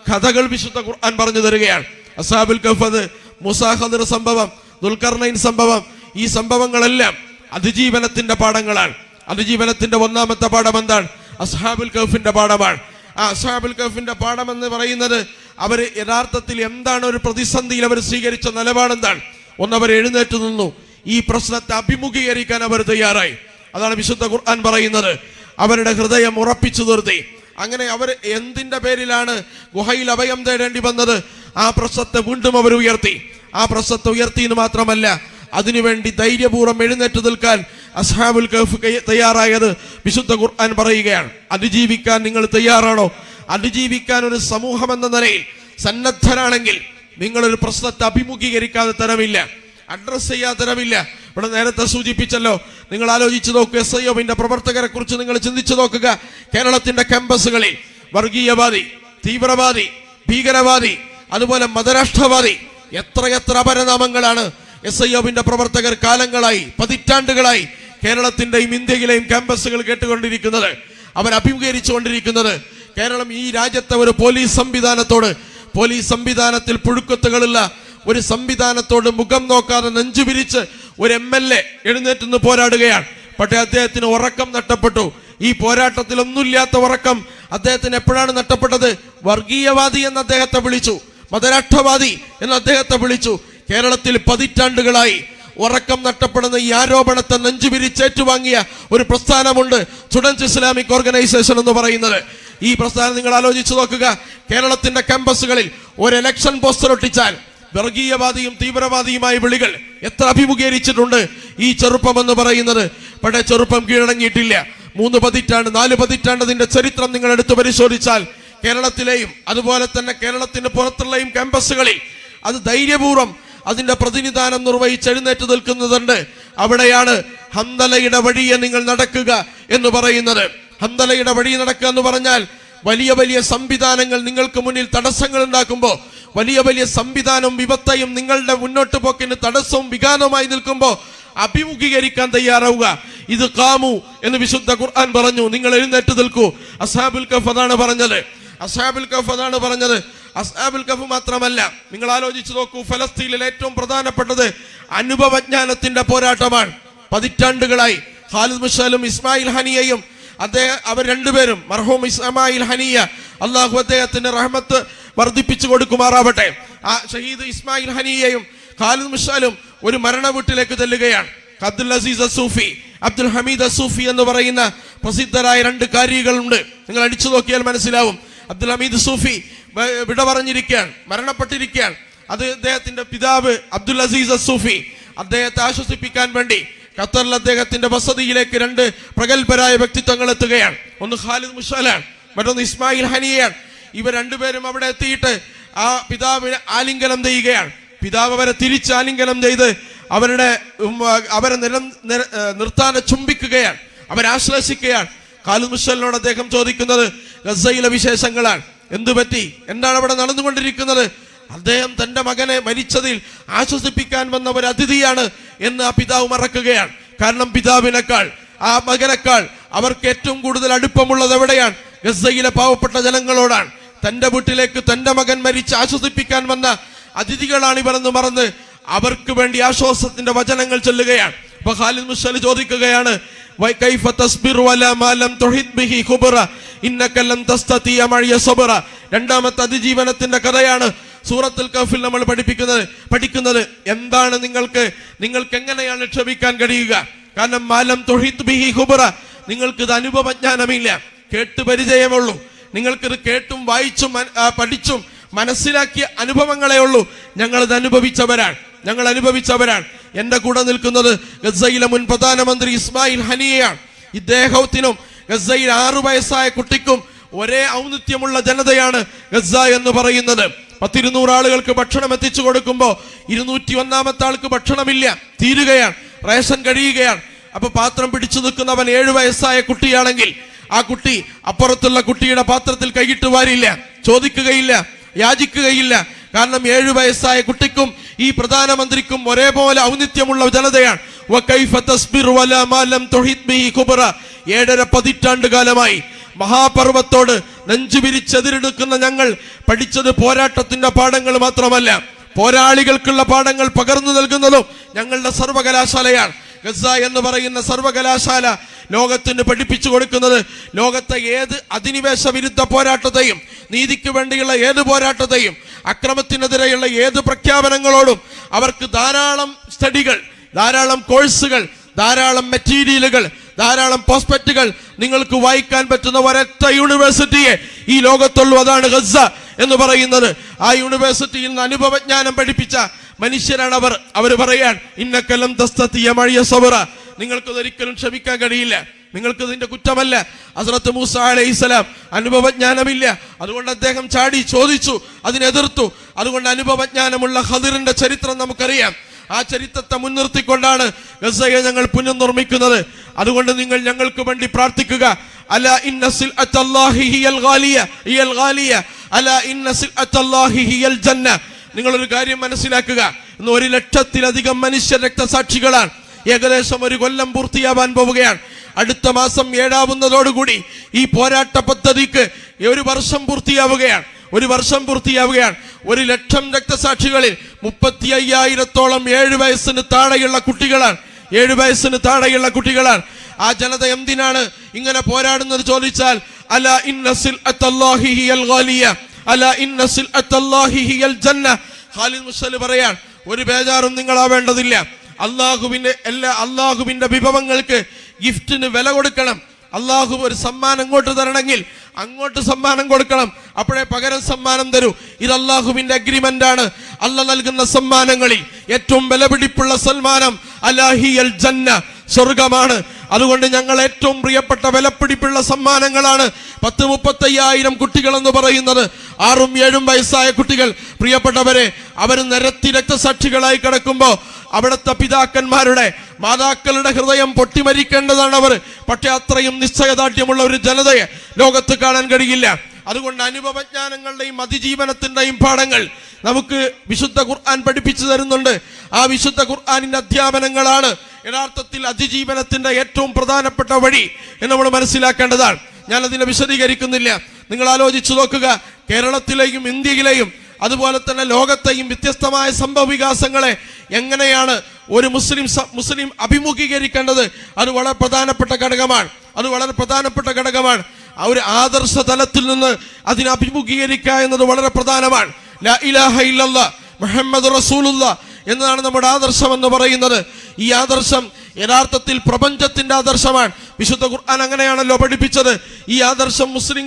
കഥകൾ വിശുദ്ധ ഖുർആൻ പറഞ്ഞു തരികയാണ്. അസ്ഹാബുൽ കഹ്ഫ്, അത് മൂസാ ഖദിർ സംഭവം, ദുൽഖർനൈൻ സംഭവം, ഈ സംഭവങ്ങളെല്ലാം അതിജീവനത്തിന്റെ പാഠങ്ങളാണ്. അതിജീവനത്തിന്റെ ഒന്നാമത്തെ പാഠം എന്താണ്? അസ്ഹാബുൽ കഹ്ഫിന്റെ പാഠമാണ്. ആ അസ്ഹാബുൽ കഹ്ഫിന്റെ പാഠം എന്ന് പറയുന്നത് അവർ യഥാർത്ഥത്തിൽ എന്താണ് ഒരു പ്രതിസന്ധിയിൽ അവർ സ്വീകരിച്ച നിലപാടെന്താണ്? ഒന്ന്, അവർ എഴുന്നേറ്റ് നിന്നു. ഈ പ്രശ്നത്തെ അഭിമുഖീകരിക്കാൻ അവർ തയ്യാറായി. അതാണ് വിശുദ്ധ ഖുർആൻ പറയുന്നത്. അവരുടെ ഹൃദയം ഉറപ്പിച്ചു നിർത്തി. അങ്ങനെ അവർ എന്തിന്റെ പേരിലാണ് ഗുഹയിൽ അഭയം തേടേണ്ടി വന്നത്? ആ പ്രശ്നത്തെ വീണ്ടും അവർ ഉയർത്തി. ആ പ്രശ്നത്തെ ഉയർത്തി എന്ന് മാത്രമല്ല, അതിനുവേണ്ടി ധൈര്യപൂർവ്വം എഴുന്നേറ്റ് നിൽക്കാൻ അസ്ഹാബുൽ കഹ്ഫ് തയ്യാറായത് വിശുദ്ധ ഖുർആൻ പറയുകയാണ്. അതിജീവിക്കാൻ നിങ്ങൾ തയ്യാറാണോ? അതിജീവിക്കാൻ ഒരു സമൂഹം എന്ന നിലയിൽ സന്നദ്ധരാണെങ്കിൽ നിങ്ങളൊരു പ്രശ്നത്തെ അഭിമുഖീകരിക്കാതെ തരമില്ല, അഡ്രസ് ചെയ്യാതെ തരമില്ല. ഇവിടെ നേരത്തെ സൂചിപ്പിച്ചല്ലോ, നിങ്ങൾ ആലോചിച്ചു നോക്കുക, SIOന്റെ പ്രവർത്തകരെ കുറിച്ച് നിങ്ങൾ ചിന്തിച്ചു നോക്കുക. കേരളത്തിന്റെ ക്യാമ്പസുകളിൽ വർഗീയവാദി, തീവ്രവാദി, ഭീകരവാദി, അതുപോലെ മതരാഷ്ട്രവാദി, എത്രയെത്ര അപരനാമങ്ങളാണ് SIOന്റെ പ്രവർത്തകർ കാലങ്ങളായി, പതിറ്റാണ്ടുകളായി കേരളത്തിന്റെയും ഇന്ത്യയിലെയും ക്യാമ്പസുകൾ കേട്ടുകൊണ്ടിരിക്കുന്നത്, അവർ അഭിമുഖീകരിച്ചു കൊണ്ടിരിക്കുന്നത്. കേരളം ഈ രാജ്യത്തെ ഒരു പോലീസ് സംവിധാനത്തിൽ പുഴുക്കുത്തുകളുള്ള ഒരു സംവിധാനത്തോട് മുഖം നോക്കാതെ നെഞ്ചുപിരിച്ച് ഒരു MLA എഴുന്നേറ്റ് നിന്ന് പോരാടുകയാണ്. പക്ഷേ അദ്ദേഹത്തിന് ഉറക്കം നഷ്ടപ്പെട്ടു. ഈ പോരാട്ടത്തിൽ ഒന്നുമില്ലാത്ത ഉറക്കം അദ്ദേഹത്തിന് എപ്പോഴാണ് നഷ്ടപ്പെട്ടത്? വർഗീയവാദി എന്ന് അദ്ദേഹത്തെ വിളിച്ചു, മതരാഷ്ട്രവാദി എന്ന് അദ്ദേഹത്തെ വിളിച്ചു. കേരളത്തിൽ പതിറ്റാണ്ടുകളായി ഉറക്കം നഷ്ടപ്പെടുന്ന ഈ ആരോപണത്തെ നെഞ്ചുപിരിച്ചേറ്റുവാങ്ങിയ ഒരു പ്രസ്ഥാനമുണ്ട്, സ്റ്റുഡൻസ് ഇസ്ലാമിക് ഓർഗനൈസേഷൻ എന്ന് പറയുന്നത്. ഈ പ്രസ്ഥാനം നിങ്ങൾ ആലോചിച്ചു നോക്കുക. കേരളത്തിന്റെ ക്യാമ്പസുകളിൽ ഒരു ഇലക്ഷൻ പോസ്റ്റർ ഒട്ടിച്ചാൽ വർഗീയവാദിയും തീവ്രവാദിയുമായ വിളികൾ എത്ര അഭിമുഖീകരിച്ചിട്ടുണ്ട് ഈ ചെറുപ്പം എന്ന് പറയുന്നത്. പക്ഷേ ചെറുപ്പം കീഴടങ്ങിയിട്ടില്ല. 3 പതിറ്റാണ്ട് 4 പതിറ്റാണ്ടതിന്റെ ചരിത്രം നിങ്ങൾ എടുത്തു പരിശോധിച്ചാൽ കേരളത്തിലെയും അതുപോലെ തന്നെ കേരളത്തിന് പുറത്തുള്ളയും ക്യാമ്പസുകളിൽ അത് ധൈര്യപൂർവ്വം അതിന്റെ പ്രതിനിധാനം നിർവഹിച്ച് എഴുന്നേറ്റ് നിൽക്കുന്നുണ്ട്. അവിടെയാണ് ഹംദലയുടെ വഴിയെ നിങ്ങൾ നടക്കുക എന്ന് പറയുന്നത്. ഹംദലയുടെ വഴി നടക്കുക എന്ന് പറഞ്ഞാൽ വലിയ വലിയ സംവിധാനങ്ങൾ നിങ്ങൾക്ക് മുന്നിൽ തടസ്സങ്ങൾ ഉണ്ടാക്കുമ്പോൾ, വലിയ വലിയ സംവിധാനവും വിപത്തയും നിങ്ങളുടെ മുന്നോട്ട് പോക്കിന് തടസ്സവും വിഘാതമായി നിൽക്കുമ്പോൾ അഭിമുഖീകരിക്കാൻ തയ്യാറാവുക. ഇത് കാമു എന്ന് വിശുദ്ധ ഖുർആൻ പറഞ്ഞു. നിങ്ങൾ എഴുന്നേറ്റ് നിൽക്കൂ. അസ്ഹാബുൽ കഹ്ഫ് അതാണ് പറഞ്ഞത്. അസ്ഹാബുൽ കഹ്ഫ് അതാണ് പറഞ്ഞത്. അസ്ഹാബുൽ കഹ്ഫ് മാത്രമല്ല, നിങ്ങൾ ആലോചിച്ചു നോക്കൂ, ഫലസ്തീനിൽ ഏറ്റവും പ്രധാനപ്പെട്ടത് അനുഭവജ്ഞാനത്തിന്റെ പോരാട്ടമാണ്. പതിറ്റാണ്ടുകളായി ഖാലിദ് മുഷാലും ഇസ്മായിൽ ഹനിയയും അവർ രണ്ടുപേരും, മർഹൂം ഇസ്മായിൽ ഹനിയ, അള്ളാഹു അദ്ദേഹത്തിന്റെ റഹ്മത്ത് വർദ്ധിപ്പിച്ചു കൊടുക്കുമാറാവട്ടെ, ആ ഷഹീദ് ഇസ്മായിൽ ഹനിയയും ഖാലിദ് മുഷാലും ഒരു മരണ വീട്ടിലേക്ക് ചെല്ലുകയാണ്. അബ്ദുൽ അസീസ് അസൂഫി, അബ്ദുൽ ഹമീദ് അസൂഫി എന്ന് പറയുന്ന പ്രസിദ്ധരായ 2 കാരികളുണ്ട്. നിങ്ങൾ അടിച്ചു നോക്കിയാൽ മനസ്സിലാവും. അബ്ദുൽ ഹമീദ് സൂഫി വിട പറഞ്ഞിരിക്കുകയാണ്, മരണപ്പെട്ടിരിക്കുകയാണ്. അത് അദ്ദേഹത്തിന്റെ പിതാവ് അബ്ദുൽ അസീസ് അസൂഫി അദ്ദേഹത്തെ ആശ്വസിപ്പിക്കാൻ വേണ്ടി ഖത്തറിൽ അദ്ദേഹത്തിന്റെ വസതിയിലേക്ക് 2 പ്രഗത്ഭരായ വ്യക്തിത്വങ്ങൾ എത്തുകയാണ്. ഒന്ന് ഖാലിദ് മുഷാലാണ്, മറ്റൊന്ന് ഇസ്മായിൽ ഹനിയയാണ്. ഇവർ രണ്ടുപേരും അവിടെ എത്തിയിട്ട് ആ പിതാവിനെ ആലിംഗനം ചെയ്യുകയാണ്. പിതാവ് അവരെ തിരിച്ച് ആലിംഗനം ചെയ്ത് അവരെ നിർത്താതെ ചുംബിക്കുകയാണ്, അവരാശ്ലേഷിക്കുകയാണ്. ഖാലിദ് മുഷാലിനോട് അദ്ദേഹം ചോദിക്കുന്നത് ഗസയിലെ വിശേഷങ്ങളാണ്. എന്തു പറ്റി? എന്താണ് അവിടെ നടന്നുകൊണ്ടിരിക്കുന്നത്? അദ്ദേഹം തന്റെ മകനെ മരിച്ചതിൽ ആശ്വസിപ്പിക്കാൻ വന്ന ഒരു അതിഥിയാണ് എന്ന് ആ പിതാവ് മറക്കുകയാണ്. കാരണം പിതാവിനേക്കാൾ ആ മകനേക്കാൾ അവർക്ക് ഏറ്റവും കൂടുതൽ അടുപ്പമുള്ളത് എവിടെയാണ്? ഗസയിലെ പാവപ്പെട്ട ജനങ്ങളോടാണ്. തന്റെ വീട്ടിലേക്ക് തന്റെ മകൻ മരിച്ച് ആശ്വസിപ്പിക്കാൻ വന്ന അതിഥികളാണ് ഇവരെന്ന് മറന്ന് അവർക്ക് വേണ്ടി ആശ്വാസത്തിന്റെ വചനങ്ങൾ ചൊല്ലുകയാണ്. അപ്പൊ ഖാലിദ് മുഷാൽ ചോദിക്കുകയാണ്, രണ്ടാമത്തെ അതിജീവനത്തിന്റെ കഥയാണ് സൂറത്തുൽ കഹ്ഫിൽ നമ്മൾ പഠിക്കുന്നത്. എന്താണ് നിങ്ങൾക്ക് എങ്ങനെയാണ് ക്ഷമിക്കാൻ കഴിയുക? കാരണം മാലം തൊഹിത് ബിഹി ഖുബറ, നിങ്ങൾക്കിത് അനുഭവജ്ഞാനമില്ല, കേട്ട് പരിചയമുള്ളൂ. നിങ്ങൾക്കിത് കേട്ടും വായിച്ചും പഠിച്ചും മനസ്സിലാക്കിയ അനുഭവങ്ങളേ ഉള്ളൂ. ഞങ്ങളത് അനുഭവിച്ചവരാണ്. എന്റെ കൂടെ നിൽക്കുന്നത് ഗസയിലെ മുൻ പ്രധാനമന്ത്രി ഇസ്മായിൽ ഹനിയയാണ്. ഇദ്ദേഹത്തിനും ഗസയിൽ 6 വയസ്സായ കുട്ടിക്കും ഒരേ ഔന്നിത്യമുള്ള ജനതയാണ് ഗസ എന്ന് പറയുന്നത്. 100-200 ആളുകൾക്ക് ഭക്ഷണം എത്തിച്ചു കൊടുക്കുമ്പോൾ 201ാമത്തെ ആൾക്ക് ഭക്ഷണമില്ല, തീരുകയാണ്, റേഷൻ കഴിയുകയാണ്. അപ്പൊ പാത്രം പിടിച്ചു നിൽക്കുന്നവൻ 7 വയസ്സായ കുട്ടിയാണെങ്കിൽ ആ കുട്ടി അപ്പുറത്തുള്ള കുട്ടിയുടെ പാത്രത്തിൽ കൈയിട്ട് വാരില്ല, ചോദിക്കുകയില്ല, യാചിക്കുകയില്ല. കാരണം 7 വയസ്സായ കുട്ടിക്കും ഈ പ്രധാനമന്ത്രിക്കും ഒരേപോലെ ഔന്നിത്യമുള്ള ജനതയാണ്. 7.5 പതിറ്റാണ്ട് കാലമായി മഹാപർവത്തോട് നെഞ്ചുപിരിച്ചെതിരെടുക്കുന്ന ഞങ്ങൾ പഠിച്ചത് പോരാട്ടത്തിന്റെ പാഠങ്ങൾ മാത്രമല്ല, പോരാളികൾക്കുള്ള പാഠങ്ങൾ പകർന്നു നൽകുന്നതും ഞങ്ങളുടെ സർവകലാശാലയാണ്. ഗസ എന്ന് പറയുന്ന സർവകലാശാല ലോകത്തിന് പഠിപ്പിച്ചു കൊടുക്കുന്നത് ലോകത്തെ ഏത് അധിനിവേശ വിരുദ്ധ പോരാട്ടത്തെയും, നീതിക്ക് വേണ്ടിയുള്ള ഏത് പോരാട്ടത്തെയും, അക്രമത്തിനെതിരെയുള്ള ഏത് പ്രഖ്യാപനങ്ങളോടും അവർക്ക് ധാരാളം സ്റ്റഡികൾ, ധാരാളം കോഴ്സുകൾ, ധാരാളം മെറ്റീരിയലുകൾ, ധാരാളം പ്രോസ്പെക്റ്റുകൾ നിങ്ങൾക്ക് വായിക്കാൻ പറ്റുന്ന ഒരൊറ്റ യൂണിവേഴ്സിറ്റിയെ ഈ ലോകത്തുള്ളൂ. അതാണ് ഗസ എന്ന് പറയുന്നത്. ആ യൂണിവേഴ്സിറ്റിയിൽ നിന്ന് അനുഭവജ്ഞാനം പഠിപ്പിച്ച മനുഷ്യരാണ് അവർ പറയാൻ ഇന്നക്കലം തസ്തതിയ മഴിയ സബറ, നിങ്ങൾക്കതൊരിക്കലും ക്ഷമിക്കാൻ കഴിയില്ല, നിങ്ങൾക്കതിന്റെ കുറ്റമല്ല. ഹസ്രത്ത് മൂസ അലൈഹിസ്സലാം അനുഭവജ്ഞാനമില്ല, അതുകൊണ്ട് അദ്ദേഹം ചാടി ചോദിച്ചു, അതിനെതിർത്തു. അതുകൊണ്ട് അനുഭവജ്ഞാനമുള്ള ഖദിറിന്റെ ചരിത്രം നമുക്കറിയാം. ആ ചരിത്രത്തെ മുൻനിർത്തിക്കൊണ്ടാണ് ഗസയെ ഞങ്ങൾ പുനർനിർമ്മിക്കുന്നത്. അതുകൊണ്ട് നിങ്ങൾ ഞങ്ങൾക്ക് വേണ്ടി പ്രാർത്ഥിക്കുക. അലാ ഇന്ന സിൽഅത്തല്ലാഹി ഹിയൽ ഗാലിയ അലാ ഇന്ന സിൽഅത്തല്ലാഹി ഹിയൽ ജന്ന. നിങ്ങളൊരു കാര്യം മനസ്സിലാക്കുക, ഇന്ന് 1 ലക്ഷത്തിലധികം മനുഷ്യ രക്തസാക്ഷികളാണ്. ഏകദേശം 1 കൊല്ലം പൂർത്തിയാവാൻ പോവുകയാണ്. അടുത്ത മാസം 7 ഈ പോരാട്ട പദ്ധതിക്ക് 1 വർഷം പൂർത്തിയാവുകയാണ്. 1,00,000 രക്തസാക്ഷികളിൽ 35,000-ഓളം 7 വയസ്സിന് താഴെയുള്ള കുട്ടികളാണ്. 7 വയസ്സിന് താഴെയുള്ള കുട്ടികളാണ്. ആ ജനത എന്തിനാണ് ഇങ്ങനെ പോരാടുന്നത് ചോദിച്ചാൽ, അലാ ഇന്ന സിൽഅത്തല്ലാഹി ഹിയൽ ഗാലിയ അലാ ഇന്ന സിൽഅത്തല്ലാഹി ഹിയൽ ജന്ന. ഖാലിദ് മുസല്ലി പറയാൻ, ഒരു ബേജാറും നിങ്ങളാവേണ്ടതില്ല. അള്ളാഹുവിന്റെ വിഭവങ്ങൾക്ക് ഗിഫ്റ്റിന് വില കൊടുക്കണം. അള്ളാഹു ഒരു സമ്മാനം ഇങ്ങോട്ട് തരണമെങ്കിൽ അങ്ങോട്ട് സമ്മാനം കൊടുക്കണം, അപ്പോഴേ പകരം സമ്മാനം തരൂ. ഇത് അള്ളാഹുവിന്റെ അഗ്രിമെന്റ് ആണ്. അള്ളാഹ് നൽകുന്ന സമ്മാനങ്ങളിൽ ഏറ്റവും വിലപിടിപ്പുള്ള സമ്മാനം അലാഹിയൽ ജന്ന, സ്വർഗമാണ്. അതുകൊണ്ട് ഞങ്ങൾ ഏറ്റവും പ്രിയപ്പെട്ട വിലപിടിപ്പുള്ള സമ്മാനങ്ങളാണ് 10-35,000 കുട്ടികൾ എന്ന് പറയുന്നത്. 6-7 വയസ്സായ കുട്ടികൾ. പ്രിയപ്പെട്ടവരെ, അവർ നിരത്തി രക്തസാക്ഷികളായി കിടക്കുമ്പോൾ അവിടുത്തെ പിതാക്കന്മാരുടെ മാതാക്കളുടെ ഹൃദയം പൊട്ടിമരിക്കേണ്ടതാണ് അവർ. പക്ഷെ അത്രയും നിശ്ചയദാർഢ്യമുള്ള ഒരു ജനതയെ ലോകത്ത് കാണാൻ കഴിയില്ല. അതുകൊണ്ട് അനുഭവജ്ഞാനങ്ങളുടെയും അതിജീവനത്തിന്റെയും പാഠങ്ങൾ നമുക്ക് വിശുദ്ധ ഖുർആൻ പഠിപ്പിച്ചു തരുന്നുണ്ട്. ആ വിശുദ്ധ ഖുർആനിന്റെ അധ്യാപനങ്ങളാണ് യഥാർത്ഥത്തിൽ അതിജീവനത്തിന്റെ ഏറ്റവും പ്രധാനപ്പെട്ട വഴി എന്ന് നമ്മൾ മനസ്സിലാക്കേണ്ടതാണ്. ഞാൻ അതിനെ വിശദീകരിക്കുന്നില്ല. നിങ്ങൾ ആലോചിച്ചു നോക്കുക, കേരളത്തിലെയും ഇന്ത്യയിലെയും അതുപോലെ തന്നെ ലോകത്തെയും വ്യത്യസ്തമായ സംഭവ വികാസങ്ങളെ എങ്ങനെയാണ് ഒരു മുസ്ലിം അഭിമുഖീകരിക്കേണ്ടത്. അത് വളരെ പ്രധാനപ്പെട്ട ഘടകമാണ്. ആ ഒരു ആദർശ തലത്തിൽ നിന്ന് അതിനെ അഭിമുഖീകരിക്കുക എന്നത് വളരെ പ്രധാനമാണ്. ലാ ഇലാഹ ഇല്ലല്ലാഹ് മുഹമ്മദ് റസൂലുള്ളാഹ് എന്നതാണ് നമ്മുടെ ആദർശം എന്ന് പറയുന്നത്. ഈ ആദർശം യഥാർത്ഥത്തിൽ പ്രപഞ്ചത്തിന്റെ ആദർശമാണ്. വിശുദ്ധ ഖുർആൻ അങ്ങനെയാണല്ലോ പഠിപ്പിച്ചത്. ഈ ആദർശം മുസ്ലിം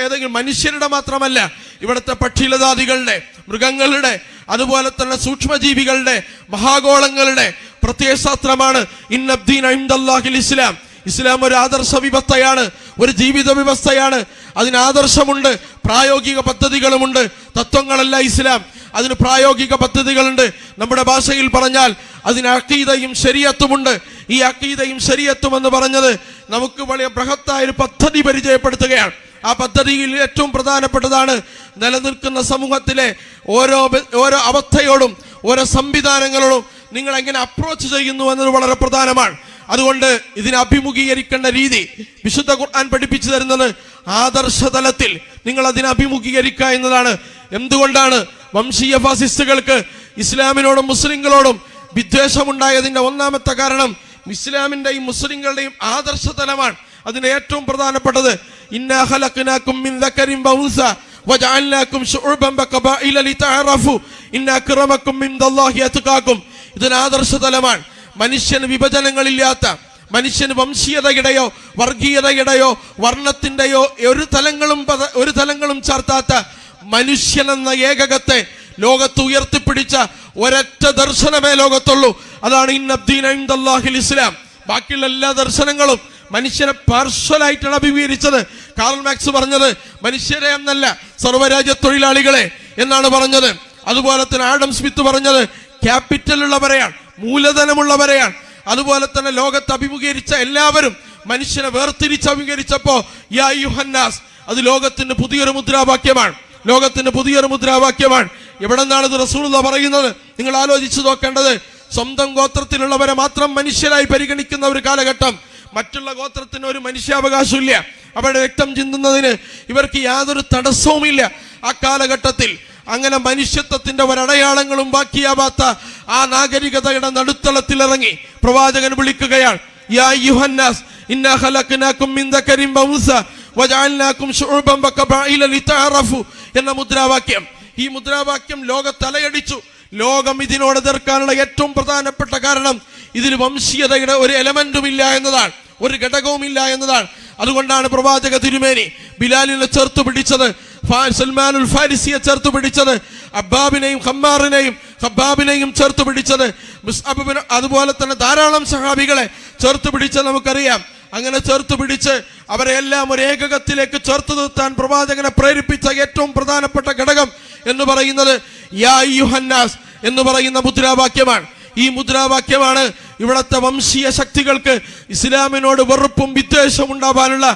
ഏതെങ്കിലും മനുഷ്യരുടെ മാത്രമല്ല, ഇവിടുത്തെ പക്ഷിലതാദികളുടെ, മൃഗങ്ങളുടെ, അതുപോലെ തന്നെ സൂക്ഷ്മജീവികളുടെ, മഹാഗോളങ്ങളുടെ പ്രത്യയശാസ്ത്രമാണ്. ഇന്നദ്ദീന ഇൻദല്ലാഹിൽ ഇസ്ലാം. ഇസ്ലാം ഒരു ആദർശ വ്യവസ്ഥയാണ്, ഒരു ജീവിത വ്യവസ്ഥയാണ്. അതിന് ആദർശമുണ്ട്, പ്രായോഗിക പദ്ധതികളുമുണ്ട്. തത്വങ്ങളല്ല ഇസ്ലാം, അതിന് പ്രായോഗിക പദ്ധതികളുണ്ട്. നമ്മുടെ ഭാഷയിൽ പറഞ്ഞാൽ അതിന് അഖീദയും ശരീഅത്തുമുണ്ട്. ഈ അഖീദയും ശരീഅത്തും എന്ന് പറഞ്ഞത് നമുക്ക് വലിയ ബൃഹത്തായ ഒരു പദ്ധതി പരിചയപ്പെടുത്തുകയാണ്. ആ പദ്ധതിയിൽ ഏറ്റവും പ്രധാനപ്പെട്ടതാണ് നിലനിൽക്കുന്ന സമൂഹത്തിലെ ഓരോ അവസ്ഥയോടും ഓരോ സംവിധാനങ്ങളോടും നിങ്ങൾ എങ്ങനെ അപ്രോച്ച് ചെയ്യുന്നു എന്നത് വളരെ പ്രധാനമാണ്. അതുകൊണ്ട് ഇതിനെ അഭിമുഖീകരിക്കേണ്ട രീതി വിശുദ്ധ ഖുർആൻ പഠിപ്പിച്ചു തരുന്നത് ആദർശ തലത്തിൽ നിങ്ങൾ അതിനെ അഭിമുഖീകരിക്കുക എന്നതാണ്. എന്തുകൊണ്ടാണ് വംശീയ ഫാസിസ്റ്റുകൾക്ക് ഇസ്ലാമിനോടും മുസ്ലിങ്ങളോടും വിദ്വേഷമുണ്ടായതിന്റെ ഒന്നാമത്തെ കാരണം ഇസ്ലാമിന്റെയും മുസ്ലിങ്ങളുടെയും ആദർശ തലമാണ്. അതിന്റെ ഏറ്റവും പ്രധാനപ്പെട്ടത് ഇന്നാ ഖലഖനാകും മിൻ ദക്കരിൻ വഉൻസ വജഅൽനാകും ശുഉബൻ വഖബാഇല ലിതഅറഫു ഇന്ന അക്രമകും ഇൻദല്ലാഹി അത്ഖാകും. ഇതിന് ആദർശ തലമാണ്. മനുഷ്യന് വിഭജനങ്ങളില്ലാത്ത, മനുഷ്യന് വംശീയതയുടെയോ വർഗീയതയുടെയോ വർണ്ണത്തിന്റെയോ ഒരു തലങ്ങളും ചാർത്താത്ത മനുഷ്യനെന്ന ഏകകത്തെ ലോകത്ത് ഉയർത്തിപ്പിടിച്ച ഒരൊറ്റ ദർശനമേ ലോകത്തുള്ളൂ. അതാണ് ഇന്നദ്ദീന ഇൻദല്ലാഹിൽ ഇസ്ലാം. ബാക്കിയുള്ള എല്ലാ ദർശനങ്ങളും മനുഷ്യനെ പാർശ്വലായിട്ടാണ് അഭിമുഖീകരിച്ചത്. കാർൽ മാർക്സ് പറഞ്ഞത് മനുഷ്യരെ എന്നല്ല, സർവ്വരാജ്യ തൊഴിലാളികളെ എന്നാണ് പറഞ്ഞത്. അതുപോലെ തന്നെ ആഡം സ്മിത്ത് പറഞ്ഞത് ക്യാപിറ്റൽ ഉള്ളവരെയാണ്, മൂലധനമുള്ളവരെയാണ്. അതുപോലെ തന്നെ ലോകത്ത് അഭിമുഖീകരിച്ച എല്ലാവരും മനുഷ്യനെ വേർതിരിച്ച് അഭിമുഖീകരിച്ചപ്പോ യാ യുഹന്നാസ്, അത് ലോകത്തിന്റെ പുതിയൊരു മുദ്രാവാക്യമാണ്. എവിടെ നിന്നാണ് ഇത് റസൂലുള്ളാഹി പറയുന്നത്? നിങ്ങൾ ആലോചിച്ചു നോക്കേണ്ടത്, സ്വന്തം ഗോത്രത്തിലുള്ളവരെ മാത്രം മനുഷ്യരായി പരിഗണിക്കുന്ന ഒരു കാലഘട്ടം. മറ്റുള്ള ഗോത്രത്തിന് ഒരു മനുഷ്യാവകാശമില്ല. അവരുടെ രക്തം ചിന്തുന്നതിന് ഇവർക്ക് യാതൊരു തടസ്സവുമില്ല. ആ കാലഘട്ടത്തിൽ അങ്ങനെ മനുഷ്യത്വത്തിന്റെ ഒരടയാളങ്ങളും ബാക്കിയാവാത്ത ആ നാഗരികതയുടെ നടുത്തളത്തിൽ ഇറങ്ങി പ്രവാചകൻ വിളിക്കുകയാണ്, യാ യുഹന്നാസ് ഇന്നാ ഖലഖനാകും മിൻ ദക്കരിൻ വഉൻസ വജഅൽനാകും ശുഉബൻ വഖബാഇല ലിതഅറഫു എന്ന മുദ്രാവാക്യം. ഈ മുദ്രാവാക്യം ലോകത്തലയടിച്ചു. ലോകം ഇതിനോട് എതിർക്കാനുള്ള ഏറ്റവും പ്രധാനപ്പെട്ട കാരണം ഇതിൽ വംശീയതയുടെ ഒരു എലമെന്റും ഇല്ല എന്നതാണ്, ഒരു ഘടകവും ഇല്ല എന്നതാണ്. അതുകൊണ്ടാണ് പ്രവാചക തിരുമേനി ബിലാലിനെ ചേർത്ത് പിടിച്ചത്, സൽമാനുൽ ഫാരിസിയെ ചേർത്ത് പിടിച്ചത്, അബ്ബാബിനെയും ഖബ്ബാബിനെയും ചേർത്ത് പിടിച്ചത്, അതുപോലെ തന്നെ ധാരാളം സഹാബികളെ ചേർത്ത് പിടിച്ചത് നമുക്കറിയാം. അങ്ങനെ ചേർത്ത് പിടിച്ച് അവരെ എല്ലാം ഒരു ഏകകത്തിലേക്ക് ചേർത്ത് നിർത്താൻ പ്രവാചകനെ പ്രേരിപ്പിച്ച ഏറ്റവും പ്രധാനപ്പെട്ട ഘടകം എന്ന് പറയുന്നത് യാ യുഹന്നാസ് എന്ന് പറയുന്ന മുദ്രാവാക്യമാണ്. ഈ മുദ്രാവാക്യമാണ് ഇവിടുത്തെ വംശീയ ശക്തികൾക്ക് ഇസ്ലാമിനോട് വെറുപ്പും വിദ്വേഷവും ഉണ്ടാവാനുള്ള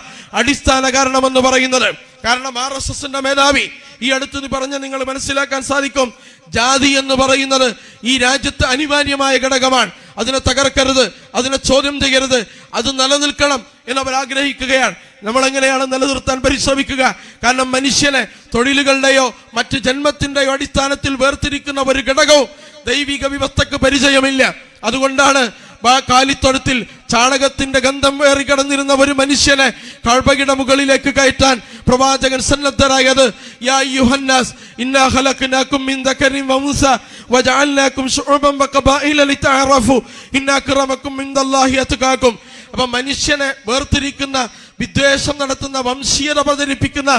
അടിസ്ഥാന കാരണമെന്ന് പറയുന്നത്. കാരണം RSSന്റെ മേധാവി ഈ അടുത്ത് പറഞ്ഞ നിങ്ങൾ മനസ്സിലാക്കാൻ സാധിക്കും, ജാതി എന്ന് പറയുന്നത് ഈ രാജ്യത്ത് അനിവാര്യമായ ഘടകമാണ്. അതിനെ തകർക്കരുത്, അതിനെ ചോദ്യം ചെയ്യരുത്, അത് നിലനിൽക്കണം എന്നവർ ആഗ്രഹിക്കുകയാണ്. നമ്മൾ എങ്ങനെയാണ് നിലനിർത്താൻ പരിശ്രമിക്കുക? കാരണം മനുഷ്യനെ തൊഴിലുകളുടെയോ മറ്റ് ജന്മത്തിന്റെയോ അടിസ്ഥാനത്തിൽ വേർതിരിക്കുന്ന ഒരു ഘടകവും ദൈവിക വ്യവസ്ഥക്ക് പരിചയമില്ല. അതുകൊണ്ടാണ് കാലിത്തൊഴുത്തിൽ ചാണകത്തിന്റെ ഗന്ധം വേറി കിടന്നിരുന്ന ഒരു മനുഷ്യനെ കഅബയുടെ മുകളിലേക്ക് കയറ്റാൻ പ്രവാചകൻ സന്നദ്ധരായത്. യാ അയ്യുഹന്നാസ് ഇന്നാ ഖലഖനാകും മിൻ ദക്കറിൻ വഉൻസ വജഅൽനാകും ശുഉബൻ വഖബായില ലിതഅറഫു ഇന്ന അക്രമകും ഇൻദല്ലാഹി അത്ഖാകും. അപ്പോൾ മനുഷ്യനെ വേർതിരിക്കുന്ന, വിദ്വേഷം നടത്തുന്ന, വംശീയത പ്രചരിപ്പിക്കുന്ന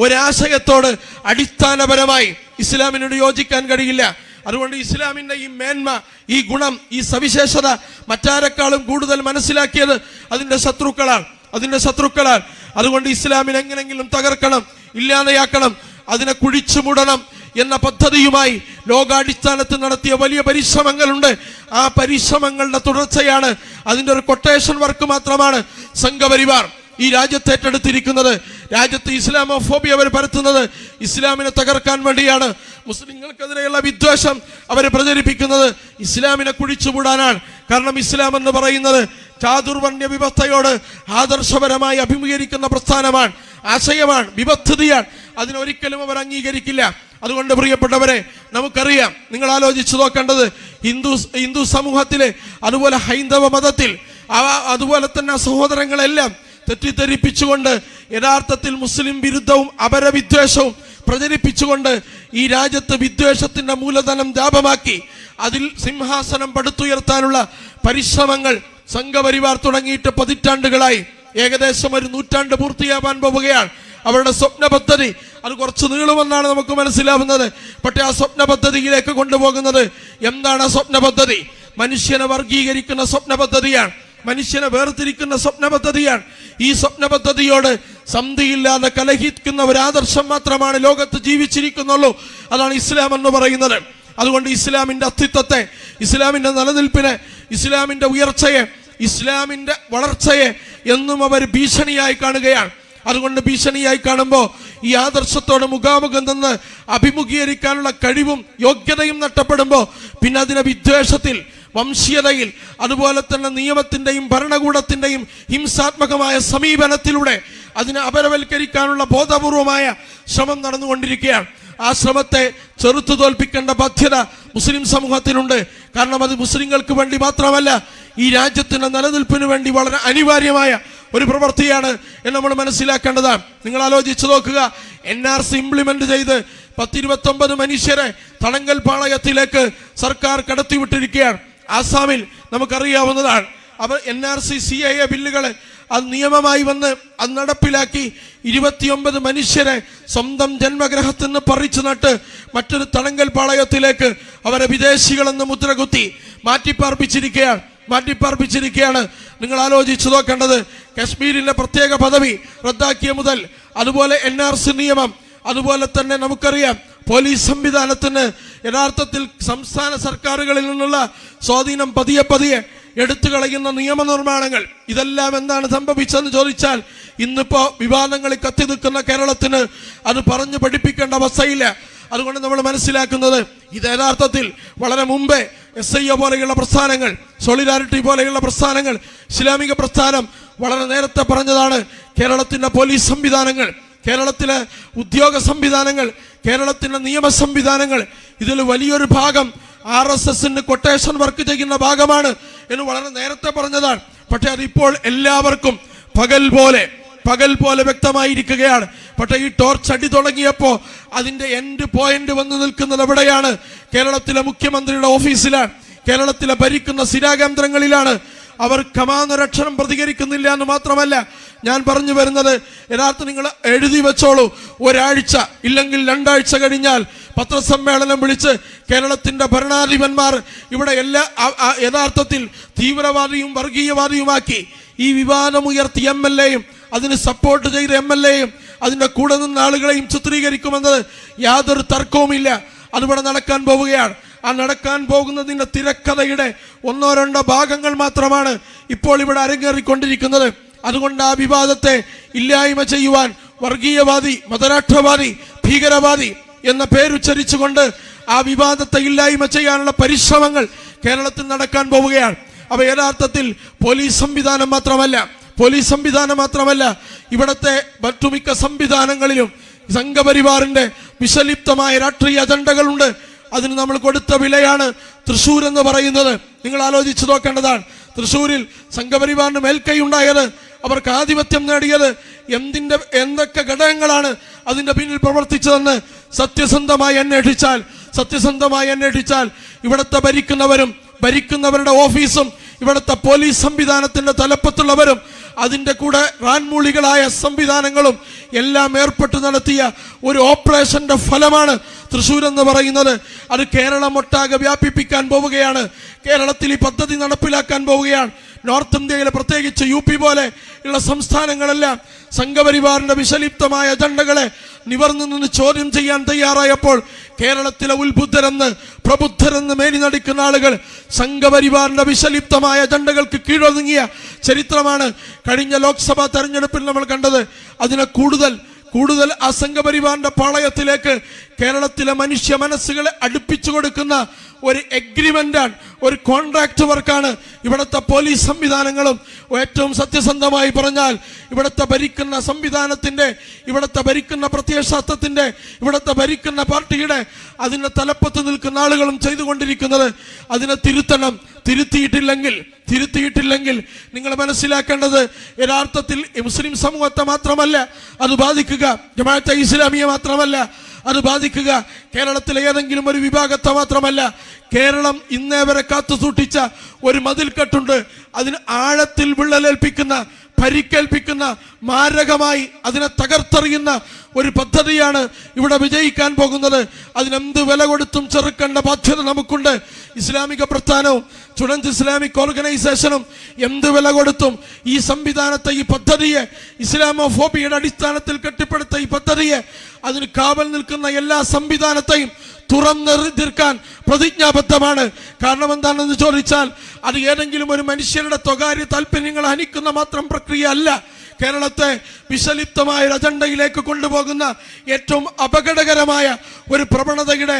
ഒരാശയത്തോട് അടിസ്ഥാനപരമായി ഇസ്ലാമിനോട് യോജിക്കാൻ കഴിയില്ല. അതുകൊണ്ട് ഇസ്ലാമിന്റെ ഈ മേന്മ, ഈ ഗുണം, ഈ സവിശേഷത മറ്റാരെക്കാളും കൂടുതൽ മനസ്സിലാക്കിയത് അതിന്റെ ശത്രുക്കളാണ്. അതുകൊണ്ട് ഇസ്ലാമിനെ എങ്ങനെങ്കിലും തകർക്കണം, ഇല്ലാതെയാക്കണം, അതിനെ കുഴിച്ചു മൂടണം എന്ന പദ്ധതിയുമായി ലോകാടിസ്ഥാനത്തിൽ നടത്തിയ വലിയ പരിശ്രമങ്ങളുണ്ട്. ആ പരിശ്രമങ്ങളുടെ തുടർച്ചയാണ്, അതിന്റെ ഒരു കൊട്ടേഷൻ വർക്ക് മാത്രമാണ് സംഘപരിവാർ ഈ രാജ്യത്ത് ഏറ്റെടുത്തിരിക്കുന്നത്. രാജ്യത്ത് ഇസ്ലാമോഫോബിയ അവർ പരത്തുന്നത് ഇസ്ലാമിനെ തകർക്കാൻ വേണ്ടിയാണ്. മുസ്ലിങ്ങൾക്കെതിരെയുള്ള വിദ്വേഷം അവർ പ്രചരിപ്പിക്കുന്നത് ഇസ്ലാമിനെ കുഴിച്ചുമൂടാനാണ്. കാരണം ഇസ്ലാം എന്ന് പറയുന്നത് ചാതുർവർണ്ണ്യ വിഭക്തയോട് ആദർശപരമായി അഭിമുഖീകരിക്കുന്ന പ്രസ്ഥാനമാണ്, ആശയമാണ്, വിഭക്തതയാണ്. അതിനൊരിക്കലും അവർ അംഗീകരിക്കില്ല. അതുകൊണ്ട് പ്രിയപ്പെട്ടവരെ, നമുക്കറിയാം, നിങ്ങൾ ആലോചിച്ചു നോക്കേണ്ടത് ഹിന്ദു സമൂഹത്തിലെ, അതുപോലെ ഹൈന്ദവ മതത്തിൽ, അതുപോലെ തന്നെ സഹോദരങ്ങളെല്ലാം തെറ്റിദ്ധരിപ്പിച്ചുകൊണ്ട് യഥാർത്ഥത്തിൽ മുസ്ലിം വിരുദ്ധവും അപരവിദ്വേഷവും പ്രചരിപ്പിച്ചുകൊണ്ട് ഈ രാജ്യത്ത് വിദ്വേഷത്തിന്റെ മൂലധനം ലാഭമാക്കി അതിൽ സിംഹാസനം പടുത്തുയർത്താനുള്ള പരിശ്രമങ്ങൾ സംഘപരിവാർ തുടങ്ങിയിട്ട് പതിറ്റാണ്ടുകളായി. ഏകദേശം ഒരു നൂറ്റാണ്ട് പൂർത്തിയാവാൻ പോവുകയാണ്. അവരുടെ സ്വപ്ന പദ്ധതി അത് കുറച്ച് നീളുമെന്നാണ് നമുക്ക് മനസ്സിലാവുന്നത്. പക്ഷേ ആ സ്വപ്ന പദ്ധതിയിലേക്ക് കൊണ്ടുപോകുന്നത് എന്താണ്? ആ സ്വപ്ന പദ്ധതി മനുഷ്യനെ വർഗീകരിക്കുന്ന സ്വപ്ന പദ്ധതിയാണ്, മനുഷ്യനെ വേർതിരിക്കുന്ന സ്വപ്ന പദ്ധതിയാണ്. ഈ സ്വപ്ന പദ്ധതിയോട് സന്ധിയില്ലാതെ കലഹിക്കുന്ന ഒരു ആദർശം മാത്രമാണ് ലോകത്ത് ജീവിച്ചിരിക്കുന്നുള്ളൂ. അതാണ് ഇസ്ലാം എന്ന് പറയുന്നത്. അതുകൊണ്ട് ഇസ്ലാമിന്റെ അസ്തിത്വത്തെ, ഇസ്ലാമിന്റെ നിലനിൽപ്പിനെ, ഇസ്ലാമിന്റെ ഉയർച്ചയെ, ഇസ്ലാമിന്റെ വളർച്ചയെ എന്നും അവർ ഭീഷണിയായി കാണുകയാണ്. അതുകൊണ്ട് ഭീഷണിയായി കാണുമ്പോൾ ഈ ആദർശത്തോട് മുഖാമുഖം നിന്ന് അഭിമുഖീകരിക്കാനുള്ള കഴിവും യോഗ്യതയും നഷ്ടപ്പെടുമ്പോൾ പിന്നെ അതിനെ വിദ്വേഷത്തിൽ, വംശീയതയിൽ, അതുപോലെ തന്നെ നിയമത്തിന്റെയും ഭരണകൂടത്തിന്റെയും ഹിംസാത്മകമായ സമീപനത്തിലൂടെ അതിനെ അപരവൽക്കരിക്കാനുള്ള ബോധപൂർവമായ ശ്രമം നടന്നുകൊണ്ടിരിക്കുകയാണ്. ആ ശ്രമത്തെ ചെറുത്തു തോൽപ്പിക്കേണ്ട ബാധ്യത മുസ്ലിം സമൂഹത്തിനുണ്ട്. കാരണം അത് മുസ്ലിങ്ങൾക്ക് വേണ്ടി മാത്രമല്ല, ഈ രാജ്യത്തിന്റെ നിലനിൽപ്പിന് വേണ്ടി വളരെ അനിവാര്യമായ ഒരു പ്രവൃത്തിയാണ് എന്ന് നമ്മൾ മനസ്സിലാക്കേണ്ടതാണ്. നിങ്ങൾ ആലോചിച്ചു നോക്കുക, NRC ഇംപ്ലിമെന്റ് ചെയ്ത് 10-29 മനുഷ്യരെ തടങ്കൽ പാളയത്തിലേക്ക് സർക്കാർ കടത്തിവിട്ടിരിക്കുകയാണ്. ആസാമിൽ നമുക്കറിയാവുന്നതാണ്. അവർ NRC CAA ബില്ലുകൾ അത് നിയമമായി വന്ന് അത് നടപ്പിലാക്കി 29 മനുഷ്യരെ സ്വന്തം ജന്മഗ്രഹത്തിൽ നിന്ന് പറിച്ചു നട്ട് മറ്റൊരു തടങ്കൽ പാളയത്തിലേക്ക് അവരെ വിദേശികളെന്ന് മുദ്രകുത്തി മാറ്റിപ്പാർപ്പിച്ചിരിക്കുകയാണ്. നിങ്ങൾ ആലോചിച്ചു നോക്കേണ്ടത്, കശ്മീരിന്റെ പ്രത്യേക പദവി റദ്ദാക്കിയ മുതൽ, അതുപോലെ NRC നിയമം, അതുപോലെ തന്നെ നമുക്കറിയാം പോലീസ് സംവിധാനത്തിന് യഥാർത്ഥത്തിൽ സംസ്ഥാന സർക്കാരുകളിൽ നിന്നുള്ള സ്വാധീനം പതിയെ എടുത്തു കളയുന്ന നിയമനിർമ്മാണങ്ങൾ, ഇതെല്ലാം എന്താണ് സംഭവിച്ചതെന്ന് ചോദിച്ചാൽ ഇന്നിപ്പോ വിവാദങ്ങളിൽ കത്തി നിൽക്കുന്ന കേരളത്തിന് അത് പറഞ്ഞു പഠിപ്പിക്കേണ്ട അവസ്ഥയില്ല. അതുകൊണ്ട് നമ്മൾ മനസ്സിലാക്കുന്നത് ഇത് യഥാർത്ഥത്തിൽ വളരെ മുമ്പേ SIO പോലെയുള്ള പ്രസ്ഥാനങ്ങൾ, സോളിഡാരിറ്റി പോലെയുള്ള പ്രസ്ഥാനങ്ങൾ, ഇസ്ലാമിക പ്രസ്ഥാനം വളരെ നേരത്തെ പറഞ്ഞതാണ്. കേരളത്തിന്റെ പോലീസ് സംവിധാനങ്ങൾ, കേരളത്തിലെ ഉദ്യോഗ സംവിധാനങ്ങൾ, കേരളത്തിന്റെ നിയമ സംവിധാനങ്ങൾ, ഇതിൽ വലിയൊരു ഭാഗം RSSന് കൊട്ടേഷൻ വർക്ക് ചെയ്യുന്ന ഭാഗമാണ് എന്ന് വളരെ നേരത്തെ പറഞ്ഞതാണ്. പക്ഷെ അതിപ്പോൾ എല്ലാവർക്കും പകൽ പോലെ വ്യക്തമായിരിക്കുകയാണ്. പക്ഷേ ഈ ടോർച്ച് അടി തുടങ്ങിയപ്പോൾ അതിന്റെ എൻഡ് പോയിന്റ് വന്നു നിൽക്കുന്നത് എവിടെയാണ്? കേരളത്തിലെ മുഖ്യമന്ത്രിയുടെ ഓഫീസിലാണ്, കേരളത്തിലെ ഭരിക്കുന്ന സ്ഥിരാകേന്ദ്രങ്ങളിലാണ്. അവർ കമാന്നൊരക്ഷരം പ്രതികരിക്കുന്നില്ല എന്ന് മാത്രമല്ല, ഞാൻ പറഞ്ഞു വരുന്നത് യഥാർത്ഥം നിങ്ങൾ എഴുതി വെച്ചോളൂ, ഒരാഴ്ച ഇല്ലെങ്കിൽ 2 ആഴ്ച കഴിഞ്ഞാൽ പത്രസമ്മേളനം വിളിച്ച് കേരളത്തിന്റെ ഭരണാധിപന്മാർ ഇവിടെ എല്ലാ യഥാർത്ഥത്തിൽ തീവ്രവാദിയും വർഗീയവാദിയുമാക്കി ഈ വിവാദമുയർത്തി MLAയും അതിന് സപ്പോർട്ട് ചെയ്ത MLAയും അതിന്റെ കൂടെ നിന്ന ആളുകളെയും ചിത്രീകരിക്കുമെന്നത് യാതൊരു തർക്കവുമില്ല. അതിവിടെ നടക്കാൻ പോവുകയാണ്. ആ നടക്കാൻ പോകുന്നതിന്റെ തിരക്കഥയുടെ 1-2 ഭാഗങ്ങൾ മാത്രമാണ് ഇപ്പോൾ ഇവിടെ അരങ്ങേറിക്കൊണ്ടിരിക്കുന്നത്. അതുകൊണ്ട് ആ വിവാദത്തെ ഇല്ലായ്മ ചെയ്യുവാൻ വർഗീയവാദി, മതരാഷ്ട്രവാദി, ഭീകരവാദി എന്ന പേരുച്ചരിച്ചുകൊണ്ട് ആ വിവാദത്തെ ഇല്ലായ്മ ചെയ്യാനുള്ള പരിശ്രമങ്ങൾ കേരളത്തിൽ നടക്കാൻ പോവുകയാണ്. അവ യഥാർത്ഥത്തിൽ പോലീസ് സംവിധാനം മാത്രമല്ല ഇവിടുത്തെ മറ്റുമിക്ക സംവിധാനങ്ങളിലും സംഘപരിവാറിന്റെ വിഷലിപ്തമായ രാഷ്ട്രീയ അജണ്ടകളുണ്ട്. അതിന് നമ്മൾ കൊടുത്ത വിലയാണ് തൃശ്ശൂർ എന്ന് പറയുന്നത്. നിങ്ങൾ ആലോചിച്ചു നോക്കേണ്ടതാണ്. തൃശ്ശൂരിൽ സംഘപരിവാറിന് മേൽക്കൈ ഉണ്ടായത്, അവർക്ക് ആധിപത്യം നേടിയത് എന്തൊക്കെ ഘടകങ്ങളാണ് അതിന്റെ പിന്നിൽ പ്രവർത്തിച്ചതെന്ന് സത്യസന്ധമായി അന്വേഷിച്ചാൽ ഇവിടുത്തെ ഭരിക്കുന്നവരുടെ ഓഫീസും ഇവിടുത്തെ പോലീസ് സംവിധാനത്തിന്റെ തലപ്പത്തുള്ളവരും അതിൻ്റെ കൂടെ റാൻമൂളികളായ സംവിധാനങ്ങളും എല്ലാം ഏർപ്പെട്ട് നടത്തിയ ഒരു ഓപ്പറേഷന്റെ ഫലമാണ് തൃശ്ശൂർ എന്ന് പറയുന്നത്. അത് കേരളം ഒട്ടാകെ വ്യാപിപ്പിക്കാൻ പോവുകയാണ്. കേരളത്തിൽ ഈ പദ്ധതി നടപ്പിലാക്കാൻ പോവുകയാണ്. നോർത്ത് ഇന്ത്യയിലെ പ്രത്യേകിച്ച് UP പോലെ ഉള്ള സംസ്ഥാനങ്ങളെല്ലാം സംഘപരിവാറിന്റെ വിഷലിപ്തമായ അജണ്ടകളെ നിവർന്നു നിന്ന് ചോദ്യം ചെയ്യാൻ തയ്യാറായപ്പോൾ കേരളത്തിലെ പ്രബുദ്ധരെന്ന് മേനി നടിക്കുന്ന ആളുകൾ സംഘപരിവാറിന്റെ വിഷലിപ്തമായ അജണ്ടകൾക്ക് കീഴൊതുങ്ങിയ ചരിത്രമാണ് കഴിഞ്ഞ ലോക്സഭാ തെരഞ്ഞെടുപ്പിൽ നമ്മൾ കണ്ടത്. അതിനെ കൂടുതൽ ആ സംഘപരിവാറിന്റെ പാളയത്തിലേക്ക് കേരളത്തിലെ മനുഷ്യ മനസ്സുകളെ അടുപ്പിച്ചു കൊടുക്കുന്ന ഒരു എഗ്രിമെന്റാണ്, ഒരു കോൺട്രാക്ട് വർക്കാണ് ഇവിടുത്തെ പോലീസ് സംവിധാനങ്ങളും. ഏറ്റവും സത്യസന്ധമായി പറഞ്ഞാൽ ഇവിടുത്തെ ഭരിക്കുന്ന സംവിധാനത്തിന്റെ, ഇവിടുത്തെ ഭരിക്കുന്ന പ്രത്യയശാസ്ത്രത്തിന്റെ, ഇവിടുത്തെ ഭരിക്കുന്ന പാർട്ടിയുടെ അതിന്റെ തലപ്പത്ത് നിൽക്കുന്ന ആളുകളും ചെയ്തുകൊണ്ടിരിക്കുന്നത്. അതിനെ തിരുത്തിയിട്ടില്ലെങ്കിൽ നിങ്ങൾ മനസ്സിലാക്കേണ്ടത് യഥാർത്ഥത്തിൽ മുസ്ലിം സമൂഹത്തെ മാത്രമല്ല അത് ബാധിക്കുക, ജമാഅത്തെ ഇസ്ലാമിയെ മാത്രമല്ല അത് ബാധിക്കുക, കേരളത്തിലെ ഏതെങ്കിലും ഒരു വിഭാഗത്തെ മാത്രമല്ല. കേരളം ഇന്നേ വരെ കാത്തു സൂക്ഷിച്ച ഒരു മതിൽക്കെട്ടുണ്ട്. അതിന് ആഴത്തിൽ വിള്ളലേൽപ്പിക്കുന്ന, പരിക്കേൽപ്പിക്കുന്ന, മാരകമായി അതിനെ തകർത്തെറിയുന്ന ഒരു പദ്ധതിയാണ് ഇവിടെ വിജയിക്കാൻ പോകുന്നത്. അതിനെന്ത് വില കൊടുത്തും ചെറുക്കേണ്ട ബാധ്യത നമുക്കുണ്ട്. ഇസ്ലാമിക പ്രസ്ഥാനവും സ്റ്റുഡൻസ് ഇസ്ലാമിക് ഓർഗനൈസേഷനും എന്ത് വില കൊടുത്തും ഈ സംവിധാനത്തെ, ഈ പദ്ധതിയെ, ഇസ്ലാമോഫോബിയുടെ അടിസ്ഥാനത്തിൽ കെട്ടിപ്പടുത്ത ഈ പദ്ധതിയെ, അതിന് കാവൽ നിൽക്കുന്ന എല്ലാ സംവിധാനത്തെയും തുറന്നെറിഞ്ഞിരിക്കാൻ പ്രതിജ്ഞാബദ്ധമാണ്. കാരണം എന്താണെന്ന് ചോദിച്ചാൽ അത് ഏതെങ്കിലും ഒരു മനുഷ്യരുടെ സ്വകാര്യ താല്പര്യങ്ങൾ ഹനിക്കുന്ന മാത്രം പ്രക്രിയ അല്ല. കേരളത്തെ വിഷലിപ്തമായ ഒരു അജണ്ടയിലേക്ക് കൊണ്ടുപോകുന്ന ഏറ്റവും അപകടകരമായ ഒരു പ്രവണതയുടെ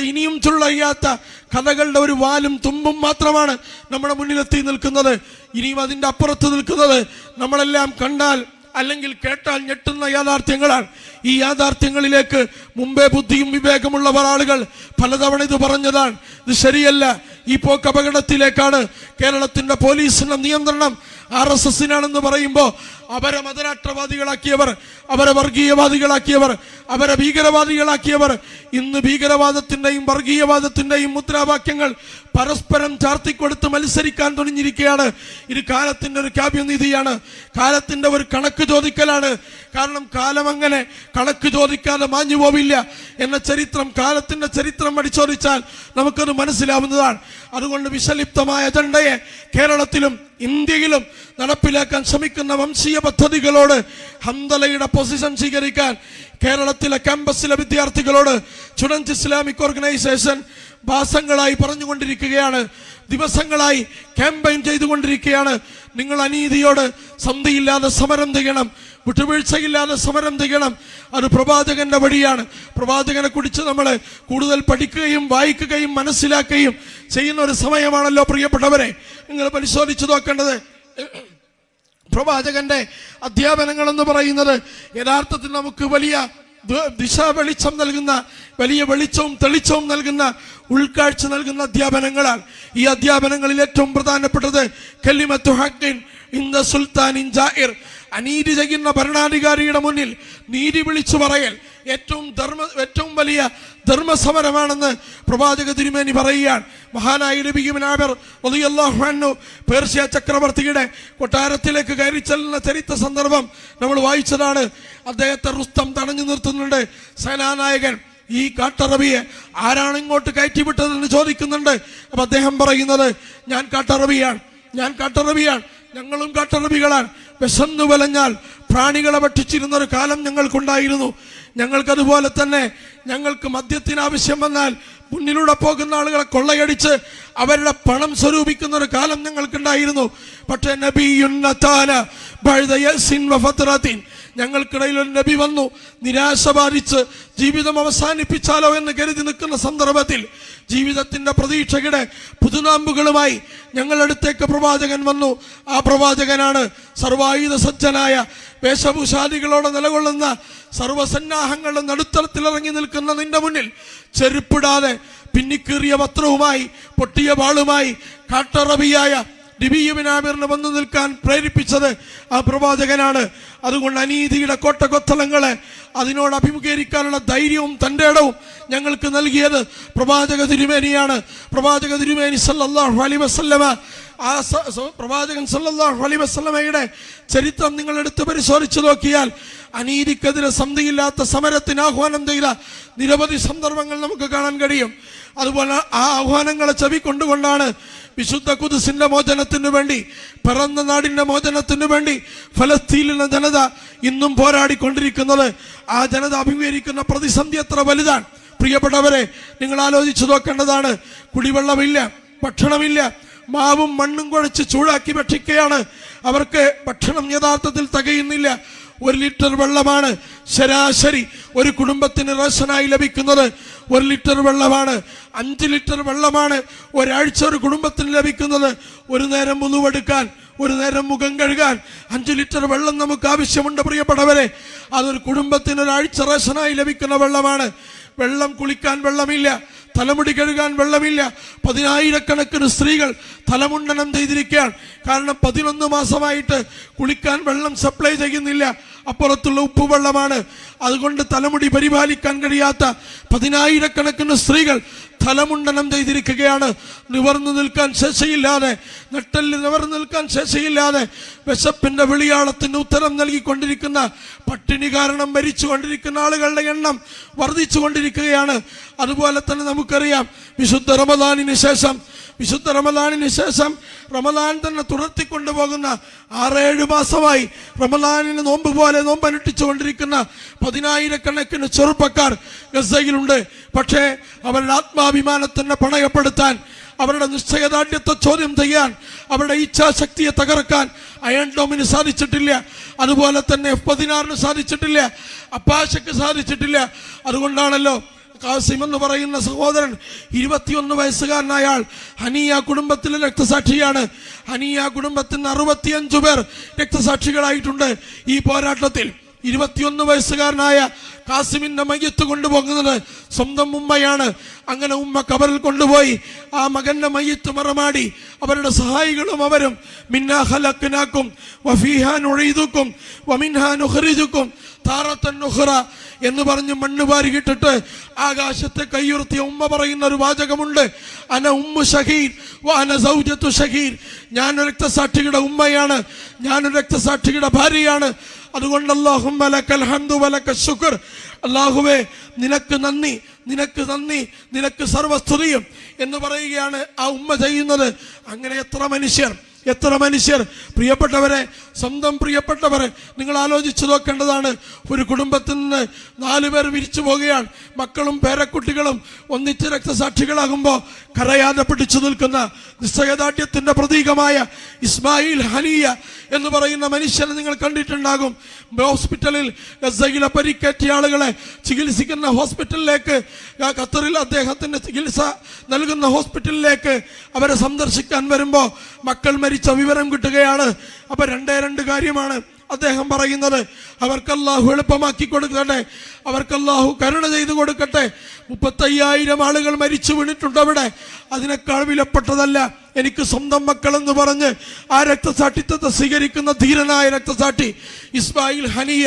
ഇനിയും ചുരുളറിയാത്ത കഥകളുടെ ഒരു വാലും തുമ്പും മാത്രമാണ് നമ്മുടെ മുന്നിലെത്തി നിൽക്കുന്നത്. ഇനിയും അതിൻ്റെ അപ്പുറത്ത് നിൽക്കുന്നത് നമ്മളെല്ലാം കണ്ടാൽ അല്ലെങ്കിൽ കേട്ടാൽ ഞെട്ടുന്ന യാഥാർത്ഥ്യങ്ങളാണ്. ഈ യാഥാർത്ഥ്യങ്ങളിലേക്ക് മുമ്പേ ബുദ്ധിയും വിവേകമുള്ളവർ ആളുകൾ പലതവണ ഇത് പറഞ്ഞതാണ്. ഇത് ശരിയല്ല. ഈ പോക്ക് അപകടത്തിലേക്കാണ്. കേരളത്തിന്റെ പോലീസിന്റെ നിയന്ത്രണം RSSനാണെന്ന് പറയുമ്പോൾ അവരെ മതരാഷ്ട്രവാദികളാക്കിയവർ, അവരെ വർഗീയവാദികളാക്കിയവർ, അവരെ ഭീകരവാദികളാക്കിയവർ ഇന്ന് ഭീകരവാദത്തിന്റെയും വർഗീയവാദത്തിന്റെയും മുദ്രാവാക്യങ്ങൾ പരസ്പരം ചാർത്തിക്കൊടുത്ത് മത്സരിക്കാൻ തുനിഞ്ഞിരിക്കുകയാണ്. ഇത് കാലത്തിന്റെ ഒരു കാവ്യനീതിയാണ്, കാലത്തിന്റെ ഒരു കണക്ക് ചോദിക്കലാണ്. കാരണം കാലം അങ്ങനെ കണക്ക് ചോദിക്കാതെ മാഞ്ഞു പോവില്ല എന്ന ചരിത്രം, കാലത്തിന്റെ ചരിത്രം പരിശോധിച്ചാൽ നമുക്കത് മനസ്സിലാവുന്നതാണ്. അതുകൊണ്ട് വിഷലിപ്തമായ അജണ്ടയെ കേരളത്തിലും ഇന്ത്യയിലും നടപ്പിലാക്കാൻ ശ്രമിക്കുന്ന വംശീയ പദ്ധതികളോട് ഹംദലയുടെ പൊസിഷൻ സ്വീകരിക്കാൻ കേരളത്തിലെ ക്യാമ്പസിലെ വിദ്യാർത്ഥികളോട് സ്റ്റുഡൻസ് ഇസ്ലാമിക് ഓർഗനൈസേഷൻ മാസങ്ങളായി പറഞ്ഞുകൊണ്ടിരിക്കുകയാണ്, ദിവസങ്ങളായി ക്യാമ്പയിൻ ചെയ്തുകൊണ്ടിരിക്കുകയാണ്. നിങ്ങൾ അനീതിയോട് സന്ധിയില്ലാതെ സമരം ചെയ്യണം, വിട്ടുവീഴ്ചയില്ലാതെ സമരം ചെയ്യണം. അത് പ്രവാചകന്റെ വഴിയാണ്. പ്രവാചകനെ കുറിച്ച് നമ്മൾ കൂടുതൽ പഠിക്കുകയും വായിക്കുകയും മനസ്സിലാക്കുകയും ചെയ്യുന്ന ഒരു സമയമാണല്ലോ പ്രിയപ്പെട്ടവരെ. നിങ്ങൾ പരിശോധിച്ചു നോക്കേണ്ടത് പ്രവാചകന്റെ അധ്യാപനങ്ങൾ എന്ന് പറയുന്നത് യഥാർത്ഥത്തിൽ നമുക്ക് വലിയ വെളിച്ചം നൽകുന്ന, വലിയ വെളിച്ചവും തെളിച്ചവും നൽകുന്ന, ഉൾക്കാഴ്ച നൽകുന്ന അധ്യാപനങ്ങളാണ്. ഈ അധ്യാപനങ്ങളിൽ ഏറ്റവും പ്രധാനപ്പെട്ടത് കലിമത്തു ഹഖിൻ ഇൻദ സുൽത്താനിൻ ജാഇർ, അനീതി ചെയ്യുന്ന ഭരണാധികാരിയുടെ മുന്നിൽ നീതി വിളിച്ചു പറയൽ ഏറ്റവും വലിയ ധർമ്മസമരമാണെന്ന് പ്രവാചക തിരുമേനി പറയുകയാണ്. മഹാനായ നബി ഇബ്നു ആമിർ റളിയല്ലാഹു അൻഹു പേർഷ്യ ചക്രവർത്തിയുടെ കൊട്ടാരത്തിലേക്ക് കയറി ചെല്ലുന്ന ചരിത്ര സന്ദർഭം നമ്മൾ വായിച്ചതാണ്. അദ്ദേഹത്തെ റുസ്തം തടഞ്ഞു നിർത്തുന്നുണ്ട്. സേനാനായകൻ ഈ കാട്ടറബിയെ ആരാണ് ഇങ്ങോട്ട് കയറ്റിവിട്ടതെന്ന് ചോദിക്കുന്നുണ്ട്. അപ്പൊ അദ്ദേഹം പറയുന്നത് ഞാൻ കാട്ടറബിയാണ്, ഞങ്ങളും കാട്ടറബികളാണ്. വിശന്നു വലഞ്ഞാൽ പ്രാണികളെ ഭക്ഷിച്ചിരുന്ന ഒരു കാലം ഞങ്ങൾക്കുണ്ടായിരുന്നു. ഞങ്ങൾക്കതുപോലെ തന്നെ ഞങ്ങൾക്ക് മദ്യത്തിന് ആവശ്യം വന്നാൽ മുന്നിലൂടെ പോകുന്ന ആളുകളെ കൊള്ളയടിച്ച് അവരുടെ പണം സ്വരൂപിക്കുന്ന ഒരു കാലം ഞങ്ങൾക്കുണ്ടായിരുന്നു. പക്ഷേ ഞങ്ങൾക്കിടയിൽ ഒരു നബി വന്നു. നിരാശ ബാധിച്ച് ജീവിതം അവസാനിപ്പിച്ചാലോ എന്ന് കരുതി നിൽക്കുന്ന സന്ദർഭത്തിൽ ജീവിതത്തിന്റെ പ്രതീക്ഷയുടെ പുതുനാമ്പുകളുമായി ഞങ്ങളടുത്തേക്ക് പ്രവാചകൻ വന്നു. ആ പ്രവാചകനാണ് സർവായുധ സജ്ജനായ വേഷഭൂഷാദികളോടെ നിലകൊള്ളുന്ന സർവസന്നാഹങ്ങളുടെ നടുത്തളത്തിൽ ഇറങ്ങി നിൽക്കുന്ന നിന്റെ മുന്നിൽ ചെരുപ്പിടാതെ പിന്നിക്കീറിയ വസ്ത്രവുമായി പൊട്ടിയ വാളുമായി കാട്ടറബിയായ ഡിബിയുബിനാമിറിന് വന്നു നിൽക്കാൻ പ്രേരിപ്പിച്ചത് ആ പ്രവാചകനാണ്. അതുകൊണ്ട് അനീതിയുടെ കോട്ടകൊത്തളങ്ങളെ അതിനോട് അഭിമുഖീകരിക്കാനുള്ള ധൈര്യവും തൻ്റെ ഇടവും ഞങ്ങൾക്ക് നൽകിയത് പ്രവാചക തിരുമേനിയാണ്. പ്രവാചക തിരുമേനി സല്ലല്ലാഹു അലൈഹി വസല്ലമ, ആ പ്രവാചകൻ സല്ലല്ലാഹു അലൈഹി വസല്ലമയുടെ ചരിത്രം നിങ്ങൾ എടുത്ത് പരിശോധിച്ചു നോക്കിയാൽ അനീതിക്കെതിരെ സന്ധിയില്ലാത്ത സമരത്തിന് ആഹ്വാനം ചെയ്ത നിരവധി സന്ദർഭങ്ങൾ നമുക്ക് കാണാൻ കഴിയും. അതുപോലെ ആ ആഹ്വാനങ്ങളെ ചെവിക്കൊണ്ടുകൊണ്ടാണ് വിശുദ്ധ ഖുദ്സിന്റെ മോചനത്തിനു വേണ്ടി, പിറന്ന നാടിന്റെ മോചനത്തിനു വേണ്ടി ഫലസ്തീനിലെ ജനത ഇന്നും പോരാടിക്കൊണ്ടിരിക്കുന്നത്. ആ ജനത അഭിമുഖീകരിക്കുന്ന പ്രതിസന്ധി എത്ര വലുതാണ് പ്രിയപ്പെട്ടവരെ, നിങ്ങൾ ആലോചിച്ചു നോക്കേണ്ടതാണ്. കുടിവെള്ളമില്ല, ഭക്ഷണമില്ല, മാവും മണ്ണും കുഴച്ച് ചൂടാക്കി ഭക്ഷിക്കുകയാണ്. അവർക്ക് ഭക്ഷണം യഥാർത്ഥത്തിൽ തികയുന്നില്ല. 1 ലിറ്റർ വെള്ളമാണ് ശരാശരി ഒരു കുടുംബത്തിന് റേഷനായി ലഭിക്കുന്നത്. 1 ലിറ്റർ വെള്ളമാണ്. 5 ലിറ്റർ വെള്ളമാണ് ഒരാഴ്ച ഒരു കുടുംബത്തിന് ലഭിക്കുന്നത്. ഒരു നേരം മുതുവെടുക്കാൻ, ഒരു നേരം മുഖം കഴുകാൻ 5 ലിറ്റർ വെള്ളം നമുക്ക് ആവശ്യമുണ്ട് പ്രിയപ്പെട്ടവരെ. അതൊരു കുടുംബത്തിന് ഒരാഴ്ച റേഷനായി ലഭിക്കുന്ന വെള്ളമാണ്. വെള്ളം കുളിക്കാൻ വെള്ളമില്ല, തലമുടി കഴുകാൻ വെള്ളമില്ല. 10,000-കണക്കിന് സ്ത്രീകൾ തലമുണ്ടനം ചെയ്തിരിക്കുകയാണ്. കാരണം 11 മാസമായിട്ട് കുളിക്കാൻ വെള്ളം സപ്ലൈ ചെയ്യുന്നില്ല. അപ്പുറത്തുള്ള ഉപ്പുവെള്ളമാണ്. അതുകൊണ്ട് തലമുടി പരിപാലിക്കാൻ കഴിയാത്ത 10,000-കണക്കിന് സ്ത്രീകൾ തലമുണ്ടനം ചെയ്തിരിക്കുകയാണ്. നിവർന്നു നിൽക്കാൻ ശേഷിയില്ലാതെ, നെട്ടലിൽ നിവർന്നു നിൽക്കാൻ ശേഷിയില്ലാതെ വിശപ്പിന്റെ വിളിയാളത്തിന് ഉത്തരം നൽകിക്കൊണ്ടിരിക്കുന്ന, പട്ടിണി കാരണം മരിച്ചു കൊണ്ടിരിക്കുന്ന ആളുകളുടെ എണ്ണം വർദ്ധിച്ചു കൊണ്ടിരിക്കുകയാണ്. അതുപോലെ തന്നെ നമുക്കറിയാം വിശുദ്ധ റമദാനിന് ശേഷം റമദാൻ തന്നെ തുടർത്തിക്കൊണ്ടുപോകുന്ന 6-7 മാസമായി റമദാനിന് നോമ്പ് പോലെ നോമ്പനുഷ്ഠിച്ചു കൊണ്ടിരിക്കുന്ന 10,000-കണക്കിന് ചെറുപ്പക്കാർ ഗസയിലുണ്ട്. പക്ഷേ അവരുടെ ആത്മാഭിമാനത്തിനെ പണയപ്പെടുത്താൻ, അവരുടെ നിശ്ചയദാർഢ്യത്തെ ചോദ്യം ചെയ്യാൻ, അവരുടെ ഇച്ഛാശക്തിയെ തകർക്കാൻ അയൺ ഡോമിന് സാധിച്ചിട്ടില്ല. അതുപോലെ തന്നെ F-16 സാധിച്ചിട്ടില്ല, അപ്പാഷയ്ക്ക് സാധിച്ചിട്ടില്ല. അതുകൊണ്ടാണല്ലോ കാസിം എന്ന് പറയുന്ന സഹോദരൻ 21 വയസ്സുകാരനായ ആൾ ഹനിയ കുടുംബത്തിലെ രക്തസാക്ഷിയാണ്. ഹനിയ കുടുംബത്തിന് 65 പേർ രക്തസാക്ഷികളായിട്ടുണ്ട് ഈ പോരാട്ടത്തിൽ. 21 വയസ്സുകാരനായ കാസിമിന്റെ മയ്യത്ത് കൊണ്ടുപോകുന്നത് സ്വന്തം ഉമ്മയാണ്. അങ്ങനെ ഉമ്മ കബറിൽ കൊണ്ടുപോയി ആ മകന്റെ മയ്യത്ത് മറമാടി അവരുടെ സഹായികളും അവരും മിന്നാ ഖലഖ്നാകും വഫീഹാ നുഈദുകും വമിൻഹാ നുഖ്രിജുകും താറത്തൻ നുഖ്റ എന്ന് പറഞ്ഞ് മണ്ണ് വാരിയിട്ടിട്ട് ആകാശത്തെ കയ്യുർത്തിയ ഉമ്മ പറയുന്ന ഒരു വാചകമുണ്ട്, അന ഉമ്മു ഷഹീദ് വഅന സൗജത്തു ഷഹീദ്. ഞാനൊരു രക്തസാക്ഷിയുടെ ഉമ്മയാണ്, ഞാനൊരു രക്തസാക്ഷിയുടെ ഭാര്യയാണ്. അതുകൊണ്ട് അല്ലാഹുമ്മ ലക്കൽ ഹംദു വലക ശുക്ർ, അല്ലാഹുവേ നിനക്ക് നന്ദി, നിനക്ക് നന്ദി, നിനക്ക് സർവസ്തുതിയും എന്ന് പറയുകയാണ് ആ ഉമ്മ ചെയ്യുന്നത്. അങ്ങനെ എത്ര മനുഷ്യർ പ്രിയപ്പെട്ടവരെ, സ്വന്തം പ്രിയപ്പെട്ടവരെ നിങ്ങൾ ആലോചിച്ചു നോക്കേണ്ടതാണ്. ഒരു കുടുംബത്തിൽ നിന്ന് 4 പേർ വിരിച്ചു പോകുകയാണ്. മക്കളും പേരക്കുട്ടികളും ഒന്നിച്ച് രക്തസാക്ഷികളാകുമ്പോൾ കരയാതെ പിടിച്ചു നിൽക്കുന്ന നിശ്ചയദാർഢ്യത്തിന്റെ പ്രതീകമായ ഇസ്മായിൽ ഹനിയ എന്ന് പറയുന്ന മനുഷ്യനെ നിങ്ങൾ കണ്ടിട്ടുണ്ടാകും. ഹോസ്പിറ്റലിൽ ഗസയിലെ പരിക്കേറ്റ ആളുകളെ ചികിത്സിക്കുന്ന ഹോസ്പിറ്റലിലേക്ക്, ഖത്തറിൽ അദ്ദേഹത്തിന് ചികിത്സ നൽകുന്ന ഹോസ്പിറ്റലിലേക്ക് അവരെ സന്ദർശിക്കാൻ വരുമ്പോൾ മക്കൾ മരിച്ച വിവരം കിട്ടുകയാണ്. അപ്പൊ 2 കാര്യമാണ് അദ്ദേഹം പറയുന്നത്. അവർക്ക് അല്ലാഹു എളുപ്പമാക്കി കൊടുക്കട്ടെ, അവർക്ക് അല്ലാഹു കരുണ ചെയ്തു കൊടുക്കട്ടെ. 35,000 ആളുകൾ മരിച്ചു വീണിട്ടുണ്ട് അവിടെ. അതിനേക്കാൾ വിലപ്പെട്ടതല്ല എനിക്ക് സ്വന്തം മക്കളെന്ന് പറഞ്ഞ് ആ രക്തസാക്ഷിത്വത്തെ സ്വീകരിക്കുന്ന ധീരനായ രക്തസാക്ഷി ഇസ്മായിൽ ഹനിയ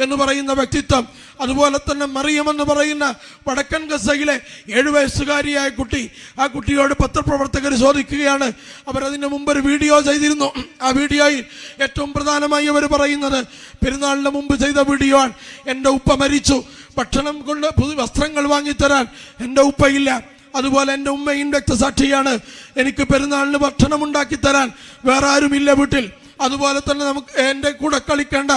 എന്ന് പറയുന്ന വ്യക്തിത്വം. അതുപോലെ തന്നെ മറിയം എന്ന് പറയുന്ന വടക്കൻ ഗസയിലെ 7 വയസ്സുകാരിയായ കുട്ടി. ആ കുട്ടിയോട് പത്രപ്രവർത്തകർ ചോദിക്കുകയാണ്. അവരതിന് മുമ്പ് ഒരു വീഡിയോ ചെയ്തിരുന്നു. ആ വീഡിയോയിൽ ഏറ്റവും പ്രധാനമായി അവർ പറയുന്നത് പെരുന്നാളിന് മുമ്പ് ചെയ്ത വീഡിയോ ആണ്. എൻ്റെ ഉപ്പ മരിച്ചു, ഭക്ഷണം കൊണ്ട് പുതിയ വസ്ത്രങ്ങൾ വാങ്ങിത്തരാൻ എൻ്റെ ഉപ്പയില്ല, അതുപോലെ എൻ്റെ ഉമ്മയും രക്തസാക്ഷിയാണ്, എനിക്ക് പെരുന്നാളിന് ഭക്ഷണം ഉണ്ടാക്കി തരാൻ വേറെ ആരുമില്ല വീട്ടിൽ. അതുപോലെ തന്നെ നമുക്ക് എൻ്റെ കൂടെ കളിക്കേണ്ട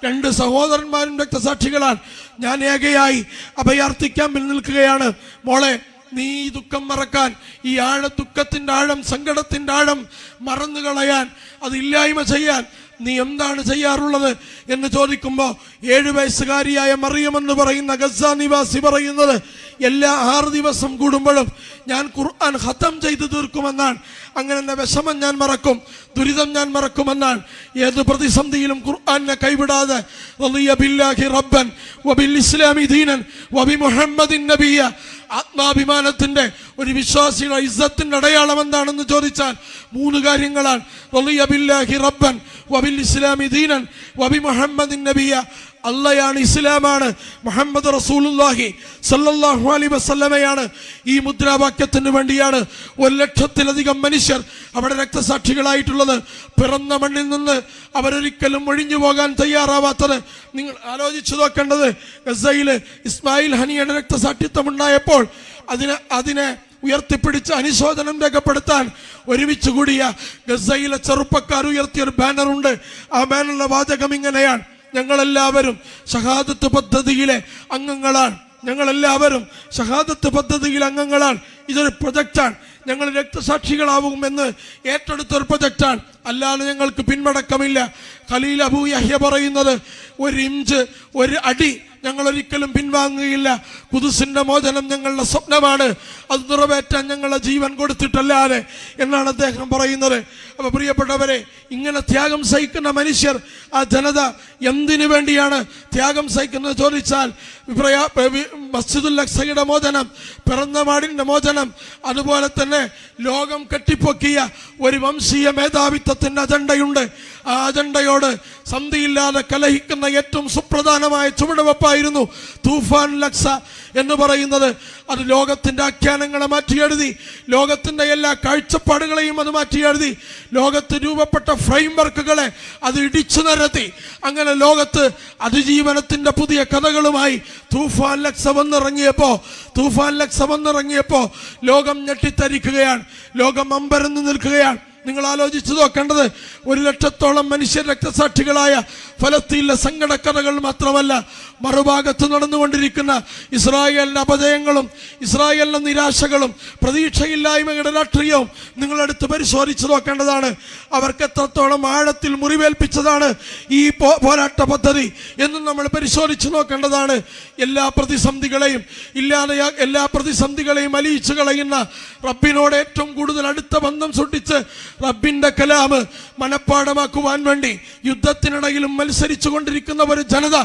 2 സഹോദരന്മാരും രക്തസാക്ഷികളാണ്. ഞാൻ ഏകയായി അഭയാർത്ഥി ക്യാമ്പിൽ നിൽക്കുകയാണ്. മോളെ, നീ ഈ ദുഃഖം മറക്കാൻ, ഈ ദുഃഖത്തിൻ്റെ ആഴം, സങ്കടത്തിൻ്റെ ആഴം മറന്നു കളയാൻ, അതില്ലായ്മ ചെയ്യാൻ നീ എന്താണ് ചെയ്യാറുള്ളത് എന്ന് ചോദിക്കുമ്പോൾ 7 വയസ്സുകാരിയായ മറിയം എന്ന് പറയുന്ന ഗസ നിവാസി പറയുന്നത്, എല്ലാ 6 ദിവസം കൂടുമ്പോഴും ഞാൻ ഖുർആൻ ഖതം ചെയ്തു തീർക്കുമെന്നാണ്. അങ്ങനെ വിഷമം ഞാൻ മറക്കും, ദുരിതം ഞാൻ മറക്കുമെന്നാണ്. ഏത് പ്രതിസന്ധിയിലും ഖുർആനെ കൈവിടാതെ റളിയ ബില്ലാഹി റബ്ബൻ വബിൽ ഇസ്ലാമി ദീനൻ വബി മുഹമ്മദിൻ നബിയ. ആത്മാഭിമാനത്തിന്റെ ഒരു വിശ്വാസിയുടെ ഇസ്സത്തിന്റെ അടയാളം എന്താണെന്ന് ചോദിച്ചാൽ 3 കാര്യങ്ങളാണ്. റളിയ ബില്ലാഹി റബ്ബൻ വബിൽ ഇസ്ലാമി ദീനൻ വബി മുഹമ്മദിൻ നബിയ. അള്ളയാണ്, ഇസ്ലാമാണ്, മുഹമ്മദ് റസൂലുള്ളാഹി സല്ലല്ലാഹു അലൈഹി വസല്ലമയാണ്. ഈ മുദ്രാവാക്യത്തിന് വേണ്ടിയാണ് 1,00,000-ലധികം മനുഷ്യർ അവിടെ രക്തസാക്ഷികളായിട്ടുള്ളത്. പിറന്ന മണ്ണിൽ നിന്ന് അവരൊരിക്കലും ഒഴിഞ്ഞു പോകാൻ തയ്യാറാവാത്തത്. നിങ്ങൾ ആലോചിച്ചു നോക്കേണ്ടത്, ഗസയിൽ ഇസ്മായിൽ ഹനിയുടെ രക്തസാക്ഷിത്വം ഉണ്ടായപ്പോൾ അതിനെ ഉയർത്തിപ്പിടിച്ച് അനുശോചനം രേഖപ്പെടുത്താൻ ഒരുമിച്ച് കൂടിയ ഗസയിലെ ചെറുപ്പക്കാർ ഉയർത്തിയൊരു ബാനറുണ്ട്. ആ ബാനറിലെ വാചകം ഇങ്ങനെയാണ്: ഞങ്ങളെല്ലാവരും ഷഹാദത്ത് പദ്ധതിയിലെ അംഗങ്ങളാണ്. ഞങ്ങളെല്ലാവരും ഷഹാദത്ത് പദ്ധതിയിലെ അംഗങ്ങളാണ്. ഇതൊരു പ്രൊജക്റ്റാണ്. ഞങ്ങൾ രക്തസാക്ഷികളാവുമെന്ന് ഏറ്റെടുത്തൊരു പ്രൊജക്റ്റാണ്. അല്ലാതെ ഞങ്ങൾക്ക് പിന്മടക്കമില്ല. ഖലീൽ അബൂ യഹ്യ പറയുന്നത്, 1 ഇഞ്ച് 1 അടി ഞങ്ങൾ ഒരിക്കലും പിൻവാങ്ങുകയില്ല. ഖുദ്സിന്റെ മോചനം ഞങ്ങളുടെ സ്വപ്നമാണ്. അത് നിറവേറ്റാൻ ഞങ്ങളുടെ ജീവൻ കൊടുത്തിട്ടല്ലാതെ എന്നാണ് അദ്ദേഹം പറയുന്നത്. അപ്പോൾ പ്രിയപ്പെട്ടവരെ, ഇങ്ങനെ ത്യാഗം സഹിക്കുന്ന മനുഷ്യർ, ആ ജനത എന്തിനു വേണ്ടിയാണ് ത്യാഗം സഹിക്കുന്നത് ചോദിച്ചാൽ, മസ്ജിദുൽ അഖ്സയുടെ മോചനം, പിറന്ന നാടിന്റെ മോചനം, അതുപോലെ തന്നെ ലോകം കെട്ടിപ്പൊക്കിയ ഒരു വംശീയ മേധാവിത്വത്തിന്റെ അജണ്ടയുണ്ട്. ആ അജണ്ടയോട് സന്ധിയില്ലാതെ കലഹിക്കുന്ന ഏറ്റവും സുപ്രധാനമായ ചുവടുവെപ്പായിരുന്നു തൂഫാൻ ലക്സ എന്ന് പറയുന്നത്. അത് ലോകത്തിന്റെ ആഖ്യാനങ്ങളെ മാറ്റിയെഴുതി, ലോകത്തിന്റെ എല്ലാ കാഴ്ചപ്പാടുകളെയും അത് മാറ്റിയെഴുതി, ലോകത്ത് രൂപപ്പെട്ട ഫ്രെയിംവർക്കുകളെ അത് ഇടിച്ചു നിരത്തി. അങ്ങനെ ലോകത്ത് അതിജീവനത്തിന്റെ പുതിയ കഥകളുമായി തൂഫാൻ ലക്സ വന്നിറങ്ങിയപ്പോ ലോകം ഞെട്ടിത്തരിക്കുകയാണ്. ലോകം അമ്പരന്ന് നിൽക്കുകയാണ്. നിങ്ങൾ ആലോചിച്ചു നോക്കേണ്ടത്, 1,00,000-ഓളം മനുഷ്യർ രക്തസാക്ഷികളായ ഫലസ്തീനിലെ സങ്കടക്കഥകൾ മാത്രമല്ല, മറുഭാഗത്ത് നടന്നുകൊണ്ടിരിക്കുന്ന ഇസ്രായേലിന്റെ അപജയങ്ങളും ഇസ്രായേലിന്റെ നിരാശകളും പ്രതീക്ഷയില്ലായ്മയുടെ രാഷ്ട്രീയവും നിങ്ങളെടുത്ത് പരിശോധിച്ചു നോക്കേണ്ടതാണ്. അവർക്ക് എത്രത്തോളം ആഴത്തിൽ മുറിവേൽപ്പിച്ചതാണ് ഈ പോരാട്ട പദ്ധതി എന്നും നമ്മൾ പരിശോധിച്ചു നോക്കേണ്ടതാണ്. എല്ലാ പ്രതിസന്ധികളെയും അലിയിച്ചു കളയുന്ന റബ്ബിനോട് ഏറ്റവും കൂടുതൽ അടുത്ത ബന്ധം സൃഷ്ടിച്ച് റബ്ബിന്റെ കലാമ് മനഃപ്പാടമാക്കുവാൻ വേണ്ടി യുദ്ധത്തിനിടയിലും മത്സരിച്ചു കൊണ്ടിരിക്കുന്ന ഒരു ജനത,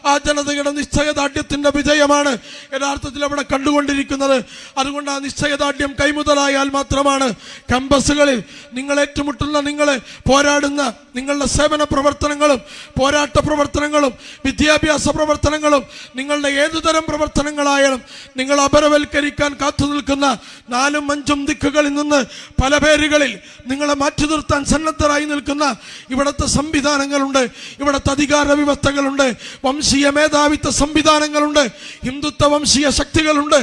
ആ ജനതയുടെ നിശ്ചയദാർഢ്യത്തിന്റെ വിജയമാണ് യഥാർത്ഥത്തിൽ അവിടെ കണ്ടുകൊണ്ടിരിക്കുന്നത്. അതുകൊണ്ട് ആ നിശ്ചയദാർഢ്യം കൈമുതലായാൽ മാത്രമാണ് ക്യാമ്പസുകളിൽ നിങ്ങൾ ഏറ്റുമുട്ടുന്ന, നിങ്ങൾ പോരാടുന്ന നിങ്ങളുടെ സേവന പ്രവർത്തനങ്ങളും പോരാട്ട പ്രവർത്തനങ്ങളും വിദ്യാഭ്യാസ പ്രവർത്തനങ്ങളും നിങ്ങളുടെ ഏതുതരം പ്രവർത്തനങ്ങളായാലും നിങ്ങൾ അപരവൽക്കരിക്കാൻ കാത്തു നിൽക്കുന്ന 4-5 ദിക്കുകളിൽ നിന്ന് പല പേരുകളിൽ നിങ്ങളെ മാറ്റി നിർത്താൻ സന്നദ്ധരായി നിൽക്കുന്ന ഇവിടുത്തെ സംവിധാനങ്ങളുണ്ട്, ഇവിടുത്തെ അധികാര വ്യവസ്ഥകളുണ്ട്, വംശീയ മേധാവിത്വ സംവിധാനങ്ങളുണ്ട്, ഹിന്ദുത്വ വംശീയ ശക്തികളുണ്ട്.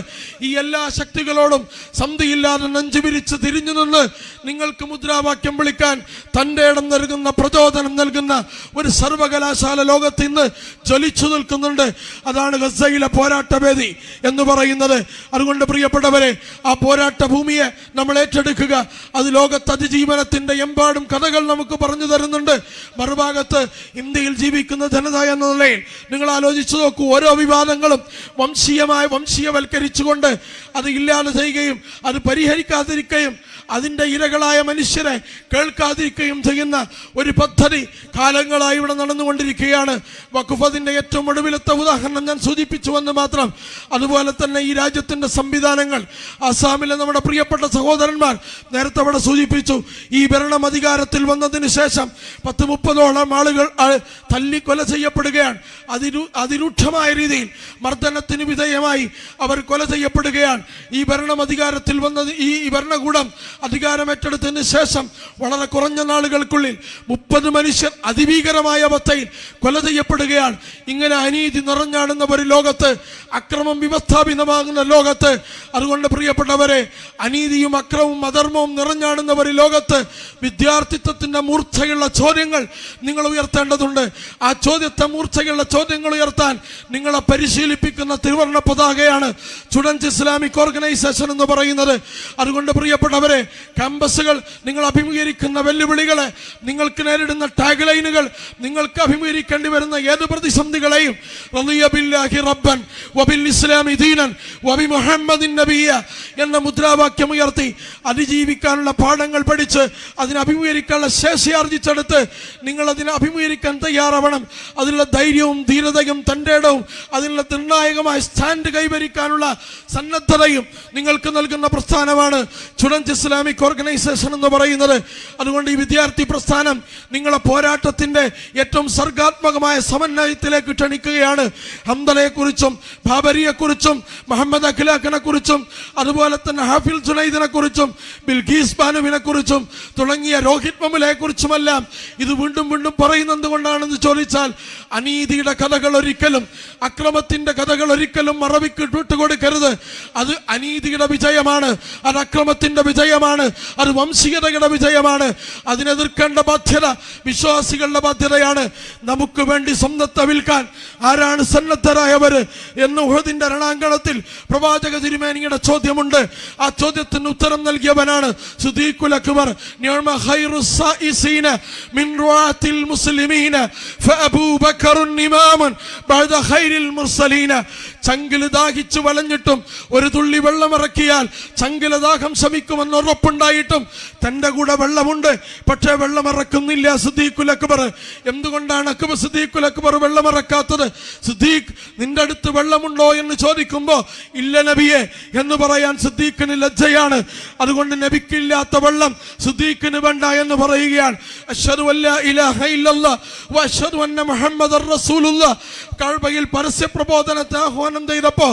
ഈ എല്ലാ ശക്തികളോടും സന്ധിയില്ലാതെ നെഞ്ചുപിരിച്ച് തിരിഞ്ഞു നിന്ന് നിങ്ങൾക്ക് മുദ്രാവാക്യം വിളിക്കാൻ തൻ്റെ ഇടം നൽകുന്ന, പ്രചോദനം നൽകുന്ന ഒരു സർവകലാശാല ലോകത്ത് ഇന്ന് ജ്വലിച്ചു നിൽക്കുന്നുണ്ട്. അതാണ് ഗസയിലെ പോരാട്ടവേദി എന്ന് പറയുന്നത്. അതുകൊണ്ട് പ്രിയപ്പെട്ടവരെ, ആ പോരാട്ട ഭൂമിയെ നമ്മൾ ഏറ്റെടുക്കുക. അത് ലോകത്ത് അതിജീവനത്തിന്റെ എമ്പാടും കഥകൾ നമുക്ക് പറഞ്ഞു തരുന്നുണ്ട്. മറുഭാഗത്ത് ഇന്ത്യയിൽ ജീവിക്കുന്ന ജനത എന്ന നിലയിൽ നിങ്ങൾ ആലോചിച്ചു നോക്കൂ, ഓരോ വിവാദങ്ങളും വംശീയവൽക്കരിച്ചുകൊണ്ട് അത് ഇല്ലാതെ ചെയ്യുകയും അത് പരിഹരിക്കാതിരിക്കുകയും അതിൻ്റെ ഇരകളായ മനുഷ്യരെ കേൾക്കാതിരിക്കുകയും ചെയ്യുന്ന ഒരു പദ്ധതി കാലങ്ങളായി ഇവിടെ നടന്നുകൊണ്ടിരിക്കുകയാണ്. വഖഫിന്റെ ഏറ്റവും ഒടുവിലത്തെ ഉദാഹരണം ഞാൻ സൂചിപ്പിച്ചുവെന്ന് മാത്രം. അതുപോലെ തന്നെ ഈ രാജ്യത്തിൻ്റെ സംവിധാനങ്ങൾ, ആസാമിലെ നമ്മുടെ പ്രിയപ്പെട്ട സഹോദരന്മാർ നേരത്തെ അവിടെ സൂചിപ്പിച്ചു, ഈ ഭരണം അധികാരത്തിൽ വന്നതിന് ശേഷം 10-30ഓളം ആളുകൾ തല്ലിക്കൊല ചെയ്യപ്പെടുകയാണ്. അതിരൂക്ഷമായ രീതിയിൽ മർദ്ദനത്തിന് വിധേയമായി അവർ കൊല ചെയ്യപ്പെടുകയാണ്. ഈ ഭരണം അധികാരത്തിൽ വന്നത്, ഈ ഭരണകൂടം അധികാരമേറ്റെടുത്തതിന് ശേഷം വളരെ കുറഞ്ഞ നാളുകൾക്കുള്ളിൽ 30 മനുഷ്യർ അതിഭീകരമായ അവസ്ഥയിൽ കൊല ചെയ്യപ്പെടുകയാണ്. ഇങ്ങനെ അനീതി നിറഞ്ഞാടുന്ന ഒരു ലോകത്ത്, അക്രമം വ്യവസ്ഥാപിതമാകുന്ന ലോകത്ത്, അതുകൊണ്ട് പ്രിയപ്പെട്ടവരെ, അനീതിയും അക്രമവും അധർമ്മവും നിറഞ്ഞാടുന്ന ഒരു ലോകത്ത് വിദ്യാർത്ഥിത്വത്തിന്റെ മൂർച്ചയുള്ള ചോദ്യങ്ങൾ നിങ്ങൾ ഉയർത്തേണ്ടതുണ്ട്. ആ ചോദ്യത്തെ മൂർച്ചയുള്ള ചോദ്യങ്ങൾ ഉയർത്താൻ നിങ്ങളെ പരിശീലിപ്പിക്കുന്ന ത്രിവർണ്ണ പതാകയാണ് സ്റ്റുഡൻസ് ഇസ്ലാമിക് ഓർഗനൈസേഷൻ എന്ന് പറയുന്നത്. അതുകൊണ്ട് പ്രിയപ്പെട്ടവരെ, ക്യാമ്പസുകൾ, നിങ്ങൾ അഭിമുഖീകരിക്കുന്ന വെല്ലുവിളികളെ, നിങ്ങൾക്ക് നേരിടുന്ന ടാഗ് ലൈനുകൾ, നിങ്ങൾക്ക് അഭിമുഖീകരിക്കേണ്ടി വരുന്ന ഏത് പ്രതിസന്ധികളെയും റളിയ ബില്ലാഹി റബ്ബൻ വബിൽ ഇസ്ലാമി ദീനൻ വബി മുഹമ്മദിൻ നബിയ എന്ന മുദ്രാവാക്യം ഉയർത്തി അതിജീവിക്കാനുള്ള പാഠങ്ങൾ പഠിച്ച് അതിനെ അഭിമുഖീകരിക്കാനുള്ള ശേഷി ആർജിച്ചെടുത്ത് നിങ്ങൾ അതിനെ അഭിമുഖീകരിക്കാൻ തയ്യാറാവണം. അതിനുള്ള ധൈര്യവും ധീരതയും തൻ്റെ ഇടവും അതിനുള്ള നിർണായകമായ സ്റ്റാൻഡ് കൈവരിക്കാനുള്ള സന്നദ്ധതയും നിങ്ങൾക്ക് നൽകുന്ന പ്രസ്ഥാനമാണ് സ്റ്റുഡൻസ് ഇസ്ലാമിക് ഓർഗനൈസേഷൻ എന്ന് പറയുന്നത്. അതുകൊണ്ട് ഈ വിദ്യാർത്ഥി പ്രസ്ഥാനം നിങ്ങളെ പോരാട്ടത്തിന്റെ ഏറ്റവും സർഗാത്മകമായ സമന്വയത്തിലേക്ക് ക്ഷണിക്കുകയാണ്. ഹംദലയെക്കുറിച്ചും ബാബരിയെക്കുറിച്ചും മുഹമ്മദ് അഖിലാഖിനെ കുറിച്ചും അതുപോലെ തന്നെ ഹാഫിൽ ജുനൈദിനെ കുറിച്ചും ബിൽഗീസ് ബാനുവിനെ കുറിച്ചും തുടങ്ങിയ രോഹിത് മമുലയെ കുറിച്ചുമെല്ലാം ഇത് വീണ്ടും വീണ്ടും പറയുന്നത് എന്തുകൊണ്ടാണെന്ന് ചോദിച്ചാൽ, അനീതിയുടെ കഥകൾ ഒരിക്കലും, അക്രമത്തിന്റെ കഥകൾ ഒരിക്കലും മറവിക്ക് വിട്ടുകൊടുക്കരുത്. അത് അനീതിയുടെ വിജയമാണ്, അത് അക്രമത്തിന്റെ വിജയമാണ്, അത് വംശീയതയുടെ വിജയമാണ്. അതിനെതിർക്കേണ്ട ബാധ്യത വിശ്വാസികളുടെ ബാധ്യതയാണ്. നമുക്ക് വേണ്ടി സ്വന്തത്തെ വിൽക്കാൻ ആരാണ് സന്നദ്ധരായവർ എന്ന് ഉഹദിന്റെ രണാങ്കണത്തിൽ പ്രവാചക തിരുമേനിയുടെ ചോദ്യമുണ്ട്. ആ ചോദ്യത്തിന് ഉത്തരം നൽകിയവനാണ് സിദ്ദീഖുൽ അക്ബർ. നിഅമ ഖൈറുസ് സായിസീന മിൻ റുആത്തിൽ മുസ്ലിമീന ഫഅബൂബക്കറുൻ ഇമാമുൻ ബഅദ ഖൈറിൽ മുർസലീന. ചങ്കില് ദാഹിച്ചു വലഞ്ഞിട്ടും ഒരു തുള്ളി വെള്ളം ഇറക്കിയാൽ ചങ്കില ദാഹം ശമിക്കുമെന്ന് ഉറപ്പുണ്ടായിട്ടും തൻ്റെ കൂടെ വെള്ളമുണ്ട്, പക്ഷേ വെള്ളം ഇറക്കുന്നില്ല സിദ്ദീഖുൽ അക്ബർ. എന്തുകൊണ്ടാണ് സിദ്ദീഖുൽ അക്ബർ വെള്ളം ഇറക്കാത്തത്? സിദ്ദീഖ്, നിന്റെ അടുത്ത് വെള്ളമുണ്ടോ എന്ന് ചോദിക്കുമ്പോൾ ഇല്ല നബിയെ എന്ന് പറയാൻ സിദ്ദീഖിന് ലജ്ജയാണ്. അതുകൊണ്ട് നബിക്കില്ലാത്ത വെള്ളം സിദ്ദീഖിന് വേണ്ട എന്ന് പറയുകയാണ്. അശ്ഹദു അല്ലാ ഇലാഹ ഇല്ലല്ലാഹ് വ അശ്ഹദു അന്ന മുഹമ്മദർ റസൂലുള്ളാഹ്. കഅബയിൽ പരസ്യ പ്രബോധനത്തെ ആഹ്വാനം ചെയ്തപ്പോ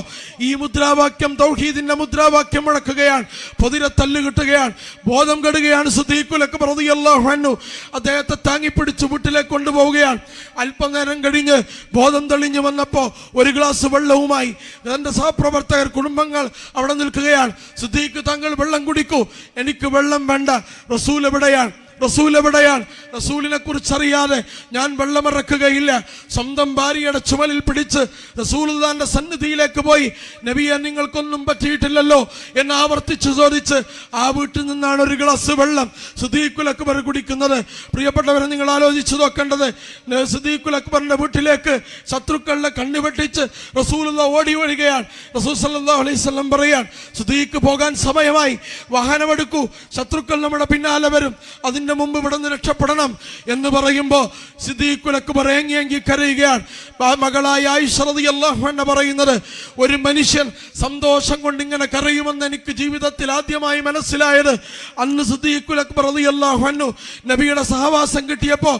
ഈ മുദ്രാവാക്യം, തൗഹീദിന്റെ മുദ്രാവാക്യം മുഴക്കുകയാണ്. പൊതിരെ തല്ല് കിട്ടുകയാണ്, ബോധം കെടുകയാണ് സിദ്ദീഖുൽ അക്ബർ റളിയല്ലാഹു അൻഹു. അദ്ദേഹത്തെ താങ്ങിപ്പിടിച്ച് വീട്ടിലേക്ക് കൊണ്ടുപോവുകയാണ്. അല്പനേരം കഴിഞ്ഞ് ബോധം തെളിഞ്ഞു വന്നപ്പോൾ ഒരു ഗ്ലാസ് വെള്ളവുമായി തന്റെ സഹപ്രവർത്തകർ, കുടുംബങ്ങൾ അവിടെ നിൽക്കുകയാണ്. സിദ്ദീഖ്, തങ്ങൾ വെള്ളം കുടിക്കൂ, എനിക്ക് വെള്ളം വേണ്ട. റസൂൽ എവിടെയാണ്? റസൂൽ എവിടെയാണ്? റസൂലിനെ കുറിച്ചറിയാതെ ഞാൻ വെള്ളമിറക്കുകയില്ല. സ്വന്തം ഭാര്യയുടെ ചുമലിൽ പിടിച്ച് റസൂലുള്ളാഹിന്റെ സന്നിധിയിലേക്ക് പോയി, നബിയെ നിങ്ങൾക്കൊന്നും പറ്റിയിട്ടില്ലല്ലോ എന്ന് ആവർത്തിച്ച് ചോദിച്ച് ആ വീട്ടിൽ നിന്നാണ് ഒരു ഗ്ലാസ് വെള്ളം സിദ്ദീഖുൽ അക്ബർ കുടിക്കുന്നത്. പ്രിയപ്പെട്ടവരെ, നിങ്ങൾ ആലോചിച്ച് നോക്കേണ്ടത്, സിദ്ദീഖുൽ അക്ബറിന്റെ വീട്ടിലേക്ക് ശത്രുക്കളുടെ കണ്ണു വെട്ടിച്ച് റസൂലുള്ളാഹി ഓടി വരികയാണ്. റസൂൽ സല്ലല്ലാഹു അലൈഹി വസല്ലം പറയാൻ, സിദ്ദീഖ് പോകാൻ സമയമായി, വാഹനമെടുക്കൂ, ശത്രുക്കൾ നമ്മുടെ പിന്നാലെ വരും, അതിന്റെ മുമ്പ് ഇവിടെ നിന്ന് രക്ഷപ്പെടണം എന്ന് പറയുമ്പോൾ സിദ്ദീഖുൽ അക്ബർ ഏങ്ങി കരയുകയാണ്. മകളായ ആയിഷ റളിയല്ലാഹു അൻഹ പറയുന്നത്, ഒരു മനുഷ്യൻ സന്തോഷം കൊണ്ട് ഇങ്ങനെ കരയുമെന്ന് എനിക്ക് ജീവിതത്തിൽ ആദ്യമായി മനസ്സിലായത് അന്ന് സിദ്ദീഖുൽ അക്ബർ റളിയല്ലാഹു അൻഹു നബിയുടെ സഹവാസം കിട്ടിയപ്പോൾ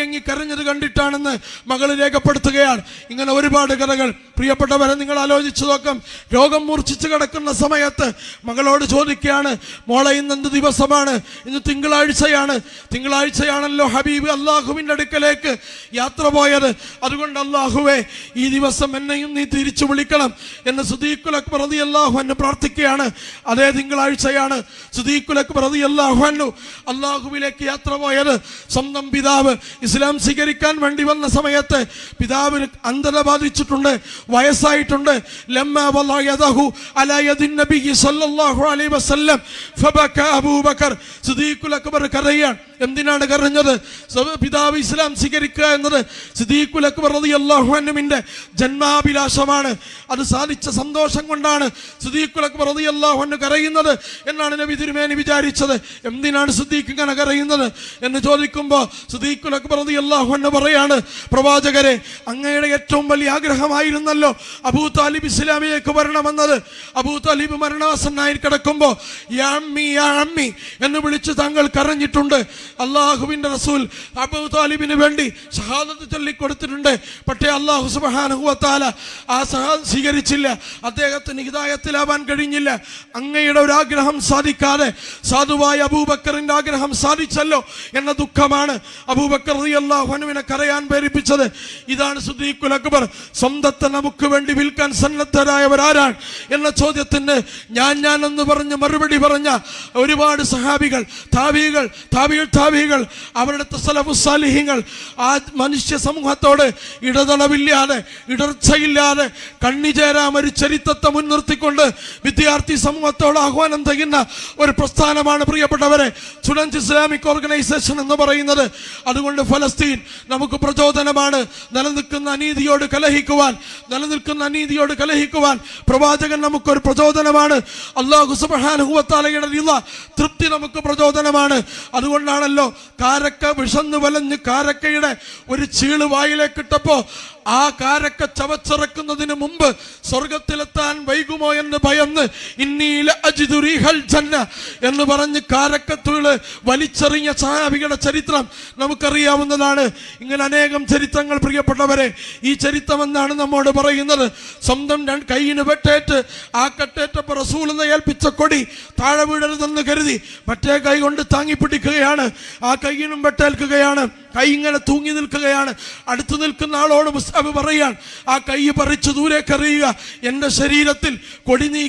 ഏങ്ങി കരഞ്ഞത് കണ്ടിട്ടാണെന്ന് മകൾ രേഖപ്പെടുത്തുകയാണ്. ഇങ്ങനെ ഒരുപാട് കഥകൾ. പ്രിയപ്പെട്ടവരെ, നിങ്ങൾ ആലോചിച്ചു നോക്കാം. രോഗം മൂർച്ഛിച്ച് കിടക്കുന്ന സമയത്ത് മകളോട് ചോദിക്കുകയാണ്, മോളെ ഇന്ന് എന്ത് ദിവസമാണ്? ഇന്ന് തിങ്കളാഴ്ചയാണല്ലോ ഹബീബ് അള്ളാഹുവിൻ്റെ അടുക്കലേക്ക് യാത്ര പോയത്. അതുകൊണ്ട് അള്ളാഹുവേ, ഈ ദിവസം എന്നെയും നീ തിരിച്ചു വിളിക്കണം എന്ന് സിദ്ദീഖുൽ അക്ബർ റളിയല്ലാഹു അൻഹു പ്രാർത്ഥിക്കുകയാണ്. അതേ തിങ്കളാഴ്ചയാണ് സിദ്ദീഖുൽ അക്ബർ റളിയല്ലാഹു അൻഹു അള്ളാഹുവിലേക്ക് യാത്ര പോയത്. സ്വന്തം പിതാവ് ഇസ്ലാം സ്വീകരിക്കാൻ വേണ്ടി വന്ന സമയത്ത് പിതാവിന് അന്ധത ബാധിച്ചിട്ടുണ്ട്, വയസ്സായിട്ടുണ്ട്. ലമ്മാ വളഅ യദഹു അലാ യദിൻ നബി സല്ലല്ലാഹു അലൈഹി വസല്ലം ഫബക അബൂബക്കർ. സിദ്ദീഖുൽ അക്ബർ കരയാണ്. എന്തിനാണ് കരഞ്ഞത്? പിതാവ് ഇസ്ലാം സ്വീകരിക്കുക എന്നത് സിദ്ദീഖുൽ അക്ബർ റളിയല്ലാഹു അൻഹുവിന്റെ ജന്മാഭിലാഷമാണ്. അത് സാധിച്ച സന്തോഷം കൊണ്ടാണ് സിദ്ദീഖുൽ അക്ബർ റളിയല്ലാഹു അൻഹു കരയുന്നത് എന്നാണ് നബി തിരുമേനി വിചാരിച്ചത്. എന്തിനാണ് സിദ്ദീഖ് ഇങ്ങനെ കരയുന്നത് എന്ന് ചോദിക്കുമ്പോൾ സിദ്ദീഖുൽ അക്ബർ റളിയല്ലാഹു അൻഹു പറയാണ്, പ്രവാചകരെ, അങ്ങയുടെ ഏറ്റവും വലിയ ആഗ്രഹമായിരുന്നല്ലോ അബൂ താലിബ് ഇസ്ലാമിലേക്ക് വരണമെന്നത്. അബൂ താലിബ് മരണാസന്നായി കിടക്കുമ്പോൾ യാ അമ്മി യാ അമ്മി എന്ന് വിളിച്ച് താങ്കൾ കരഞ്ഞിട്ടുണ്ട്. അള്ളാഹുവിന്റെ റസൂൽ അബൂ താലിബിന് വേണ്ടി ഷഹാദത്ത് ചൊല്ലിക്കൊടുത്തിട്ടുണ്ട്. പക്ഷേ അള്ളാഹു സുബ്ഹാനഹു വ തആല ആ ഷഹാദത്ത് സ്വീകരിച്ചില്ല. അദ്ദേഹത്തിന് ഹിദായത്തിലാവാൻ കഴിഞ്ഞില്ല. അങ്ങയുടെ ഒരു ആഗ്രഹം സാധിക്കാതെ സാധുവായ അബൂബക്കറിന്റെ ആഗ്രഹം സാധിച്ചല്ലോ എന്ന ദുഃഖമാണ് അബൂബക്കർ റളിയല്ലാഹു അൻഹുവിനെ കരയാൻ പ്രേരിപ്പിച്ചത്. ഇതാണ് സിദ്ദീഖുൽ അക്ബർ. സ്വന്തത്തെ നമുക്ക് വേണ്ടി വിൽക്കാൻ സന്നദ്ധരായവരാരാണ് എന്ന ചോദ്യത്തിന് ഞാൻ എന്ന് പറഞ്ഞ് മറുപടി പറഞ്ഞ ഒരുപാട് സഹാബികൾ, താബികൾ, അവരുടെ സലഫുസ് സാലിഹീങ്ങൾ ആ മനുഷ്യ സമൂഹത്തോട് ഇടതടവില്ലാതെ, ഇടർച്ചയില്ലാതെ കണ്ണിചേരാൻ ഒരു ചരിത്രത്തെ മുൻനിർത്തിക്കൊണ്ട് വിദ്യാർത്ഥി സമൂഹത്തോട് ആഹ്വാനം ചെയ്യുന്ന ഒരു പ്രസ്ഥാനമാണ് പ്രിയപ്പെട്ടവരെ സ്റ്റുഡൻറ് ഇസ്ലാമിക് ഓർഗനൈസേഷൻ എന്ന് പറയുന്നത്. അതുകൊണ്ട് ഫലസ്തീൻ നമുക്ക് പ്രചോദനമാണ്. നിലനിൽക്കുന്ന അനീതിയോട് കലഹിക്കുവാൻ പ്രവാചകൻ നമുക്കൊരു പ്രചോദനമാണ്. അല്ലാഹു സുബ്ഹാനഹു വ തആലയുടെ റിള, തൃപ്തി നമുക്ക് പ്രചോദനമാണ്. അതുകൊണ്ടാണല്ലോ കാരക്ക വിഷന്ന് വലഞ്ഞ് കാരക്കയുടെ ഒരു ചീള് വായിലേക്ക് ഇട്ടപ്പോ ആ കാരക്ക ചവച്ചിറക്കുന്നതിന് മുമ്പ് സ്വർഗത്തിലെത്താൻ വൈകുമോ എന്ന് ഭയന്ന് ഇന്നീല അജിദു റീഹൽ ജന്ന എന്ന് പറഞ്ഞ് കാരക്കത്തുകള് വലിച്ചെറിഞ്ഞ സഹാബികളുടെ ചരിത്രം നമുക്കറിയാവുന്നതാണ്. ഇങ്ങനെ അനേകം ചരിത്രങ്ങൾ പ്രിയപ്പെട്ടവരെ. ഈ ചരിത്രം എന്താണ് നമ്മോട് പറയുന്നത്? സ്വന്തം കൈയിന് വെട്ടേറ്റ് ആ കെട്ടേറ്റപ്പോൾ റസൂലിനെ ഏൽപ്പിച്ച കൊടി താഴെ വീഴരുതെന്ന് കരുതി മറ്റേ കൈ കൊണ്ട് താങ്ങി പിടിക്കുകയാണ്. ആ കൈയിനും വെട്ടേൽക്കുകയാണ്. കൈ ഇങ്ങനെ തൂങ്ങി നിൽക്കുകയാണ്. അടുത്തു നിൽക്കുന്ന ആളോട് മുസ്അബ് പറയാൻ, ആ കൈ പറിച്ചു ദൂരേക്ക് എറിയുക. എൻ്റെ ശരീരത്തിൽ കൊടി നീ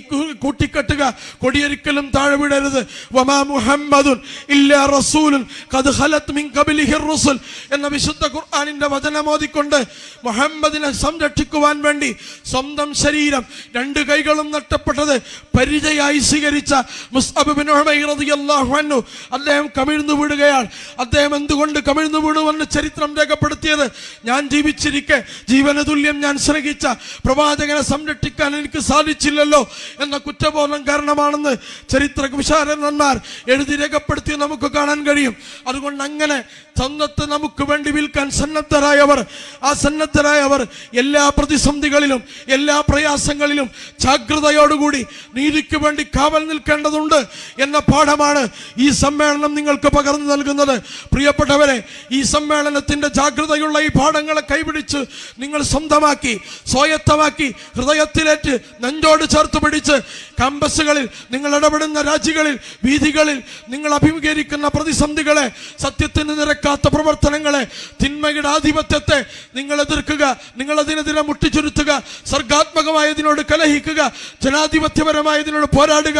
കൂട്ടിക്കെട്ടുക. കൊടിയൊരിക്കലും താഴെ വിടരുത്. വമാ മുഹമ്മദുൻ ഇല്ലാ റസൂലുൻ ഖദ് ഖലത് മിൻ ഖബ്ലിഹി റുസുൽ എന്ന വിശുദ്ധ ഖുർആനിന്റെ വചനമോദിക്കൊണ്ട് മുഹമ്മദിനെ സംരക്ഷിക്കുവാൻ വേണ്ടി സ്വന്തം ശരീരം രണ്ട് കൈകളും നഷ്ടപ്പെട്ടത് പരിചയായി സ്വീകരിച്ച മുസ്അബ് ബിൻ ഉമൈർ റളിയല്ലാഹു അൻഹു അദ്ദേഹം കമിഴ്ന്നു വീടുകയാണ്. അദ്ദേഹം എന്തുകൊണ്ട് കമിഴ്ന്നു വീണുവെന്ന് ചരിത്രം രേഖപ്പെടുത്തിയത്, ഞാൻ ജീവിച്ചിരിക്കെ ജീവന തുല്യം ഞാൻ സ്നേഹിച്ച പ്രവാചകനെ സംരക്ഷിക്കാൻ എനിക്ക് സാധിച്ചില്ലല്ലോ എന്ന കുറ്റബോധം കാരണമാണെന്ന് ചരിത്ര വിശാരദന്മാർ എഴുതി രേഖപ്പെടുത്തി നമുക്ക് കാണാൻ കഴിയും. അതുകൊണ്ട് അങ്ങനെ സ്വന്തത്തെ നമുക്ക് വേണ്ടി വിൽക്കാൻ സന്നദ്ധരായവർ എല്ലാ പ്രതിസന്ധികളിലും എല്ലാ പ്രയാസങ്ങളിലും ജാഗ്രതയോടുകൂടി നീതിക്ക് വേണ്ടി കാവൽ നിൽക്കേണ്ടതുണ്ട് എന്ന പാഠമാണ് ഈ സമ്മേളനം നിങ്ങൾക്ക് പകർന്നു നൽകുന്നത്. പ്രിയപ്പെട്ടവരെ, ഈ സമ്മേളനത്തിന്റെ ജാഗ്രതയുള്ള ഈ പാഠങ്ങളെ കൈപിടിച്ച് നിങ്ങൾ സ്വന്തമാക്കി, സ്വായത്തമാക്കി, ഹൃദയത്തിലേറ്റ് നെഞ്ചോട് ചേർത്ത് പിടിച്ച് ക്യാമ്പസുകളിൽ, നിങ്ങൾ ഇടപെടുന്ന രാജ്യങ്ങളിൽ, വീഥികളിൽ നിങ്ങൾ അഭിമുഖീകരിക്കുന്ന പ്രതിസന്ധികളെ, സത്യത്തിന് നിരക്കാത്ത പ്രവർത്തനങ്ങളെ, തിന്മയുടെ ആധിപത്യത്തെ നിങ്ങൾ എതിർക്കുക. നിങ്ങൾ അതിനെതിരെ മുട്ടിച്ചുരുത്തുക. സർഗാത്മകമായതിനോട് കലഹിക്കുക. ജനാധിപത്യപരമായതിനോട് പോരാടുക.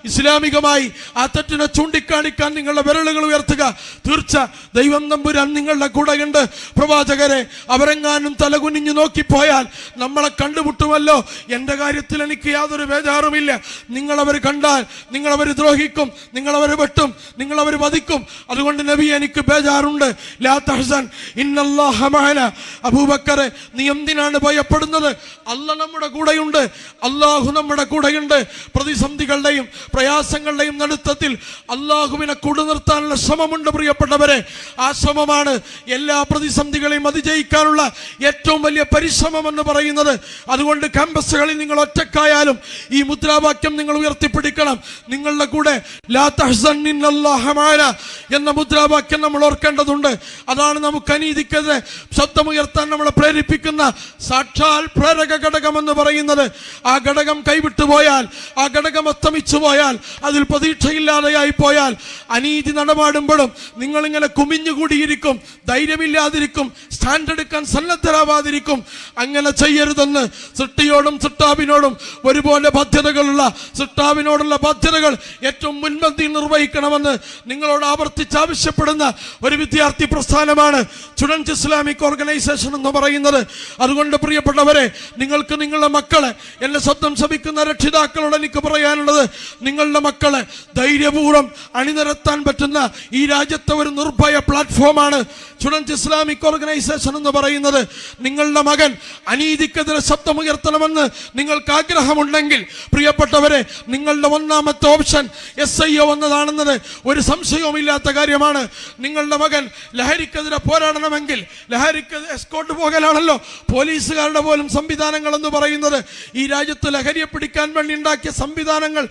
ഇസ്ലാമികമായി ആ തെറ്റിനെ ചൂണ്ടിക്കാണിക്കാൻ നിങ്ങളുടെ വിരലുകൾ ഉയർത്തുക. തീർച്ച ദൈവം തമ്പുരാൻ നിങ്ങളുടെ കൂടെയുണ്ട്. പ്രവാചകരെ, അവരെങ്ങാനും തലകുനിഞ്ഞു നോക്കിപ്പോയാൽ നമ്മളെ കണ്ടുമുട്ടുമല്ലോ. എൻ്റെ കാര്യത്തിൽ എനിക്ക് യാതൊരു ബേജാറുമില്ല. നിങ്ങളവർ കണ്ടാൽ നിങ്ങളവർ ദ്രോഹിക്കും, നിങ്ങളവർ വെട്ടും, നിങ്ങളവർ വധിക്കും. അതുകൊണ്ട് നബി, എനിക്ക് ബേജാറുണ്ട്. ലാ തഹ്സൻ ഇന്നല്ലാഹ മഅനാ. അബൂബക്കറെ, നീ എന്തിനാണ് ഭയപ്പെടുന്നത്? അല്ലാഹ് നമ്മുടെ കൂടെയുണ്ട്. അല്ലാഹു നമ്മുടെ കൂടെയുണ്ട്. പ്രതിസന്ധികളുടെയും പ്രയാസങ്ങളുടെയും നടുത്തത്തിൽ അല്ലാഹുവിനെ കൂടെ നിർത്താനുള്ള ശ്രമമുണ്ട് പ്രിയപ്പെട്ടവരെ. ആ ശ്രമമാണ് എല്ലാ പ്രതിസന്ധികളെയും അതിജയിക്കാനുള്ള ഏറ്റവും വലിയ പരിശ്രമം എന്ന് പറയുന്നത്. അതുകൊണ്ട് ക്യാമ്പസുകളിൽ നിങ്ങൾ ഒറ്റക്കായാലും ഈ മുദ്രാവാക്യം നിങ്ങൾ ഉയർത്തിപ്പിടിക്കണം. നിങ്ങളുടെ കൂടെ ലാ തഹ്സൻ ഇന്നല്ലാഹ മഅനാ എന്ന മുദ്രാവാക്യം നമ്മൾ ഓർക്കേണ്ടതുണ്ട്. അതാണ് നമുക്ക് അനീതിക്കെതിരെ ശബ്ദമുയർത്താൻ നമ്മളെ പ്രേരിപ്പിക്കുന്ന സാക്ഷാൽ പ്രേരക ഘടകം എന്ന് പറയുന്നത്. ആ ഘടകം കൈവിട്ടു പോയാൽ, ആ ഘടകം അസ്തമിച്ചു പോയാൽ, അതിൽ പ്രതീക്ഷയില്ലാതെയായി പോയാൽ, അനീതി നടമാടുമ്പോഴും നിങ്ങളിങ്ങനെ കുമിഞ്ഞുകൂടിയിരിക്കും, ധൈര്യമില്ലാതിരിക്കും, സ്റ്റാൻഡ് എടുക്കാൻ സന്നദ്ധരാവാതിരിക്കും. അങ്ങനെ ചെയ്യരുതെന്ന് സൃഷ്ടിയോടും സൃഷ്ടാവിനോടും ഒരുപോലെ ബാധ്യതകളുള്ള, സൃഷ്ടാവിനോടുള്ള ബാധ്യതകൾ ഏറ്റവും മുൻപന്തിയിൽ നിർവഹിക്കണമെന്ന് നിങ്ങളോട് ആവർത്തിച്ച് ആവശ്യപ്പെടുന്ന ഒരു വിദ്യാർത്ഥി പ്രസ്ഥാനമാണ് സ്റ്റുഡൻറ് ഇസ്ലാമിക് ഓർഗനൈസേഷൻ എന്ന് പറയുന്നത്. അതുകൊണ്ട് പ്രിയപ്പെട്ടവരെ, നിങ്ങൾക്ക് നിങ്ങളുടെ മക്കളെ, എന്റെ ശബ്ദം ശ്രമിക്കുന്ന രക്ഷിതാക്കളോട് എനിക്ക് പറയാനുള്ളത്, നിങ്ങളുടെ മക്കളെ ധൈര്യപൂർവ്വം അണിനിരത്താൻ പറ്റുന്ന ഈ രാജ്യത്തെ ഒരു നിർഭയ പ്ലാറ്റ്ഫോമാണ് സ്റ്റുഡൻറ് ഇസ്ലാമിക് ഓർഗനൈസേഷൻ ഓർഗനൈസേഷൻ എന്ന് പറയുന്നത് നിങ്ങളുടെ മകൻ അനീതിക്കെതിരെ ശബ്ദമുയർത്തണമെന്ന് നിങ്ങൾക്ക് ആഗ്രഹമുണ്ടെങ്കിൽ പ്രിയപ്പെട്ടവരെ, നിങ്ങളുടെ ഒന്നാമത്തെ ഓപ്ഷൻ SIO എന്നതാണെന്നത് ഒരു സംശയവുമില്ലാത്ത കാര്യമാണ്. നിങ്ങളുടെ മകൻ ലഹരിക്കെതിരെ പോരാടണമെങ്കിൽ ലഹരിക്ക് എസ്കോർട്ട് പോകലാണല്ലോ പോലീസുകാരുടെ പോലും സംവിധാനങ്ങൾ എന്ന് പറയുന്നത്. ഈ രാജ്യത്ത് ലഹരിയെ പിടിക്കാൻ വേണ്ടി ഉണ്ടാക്കിയ സംവിധാനങ്ങൾ,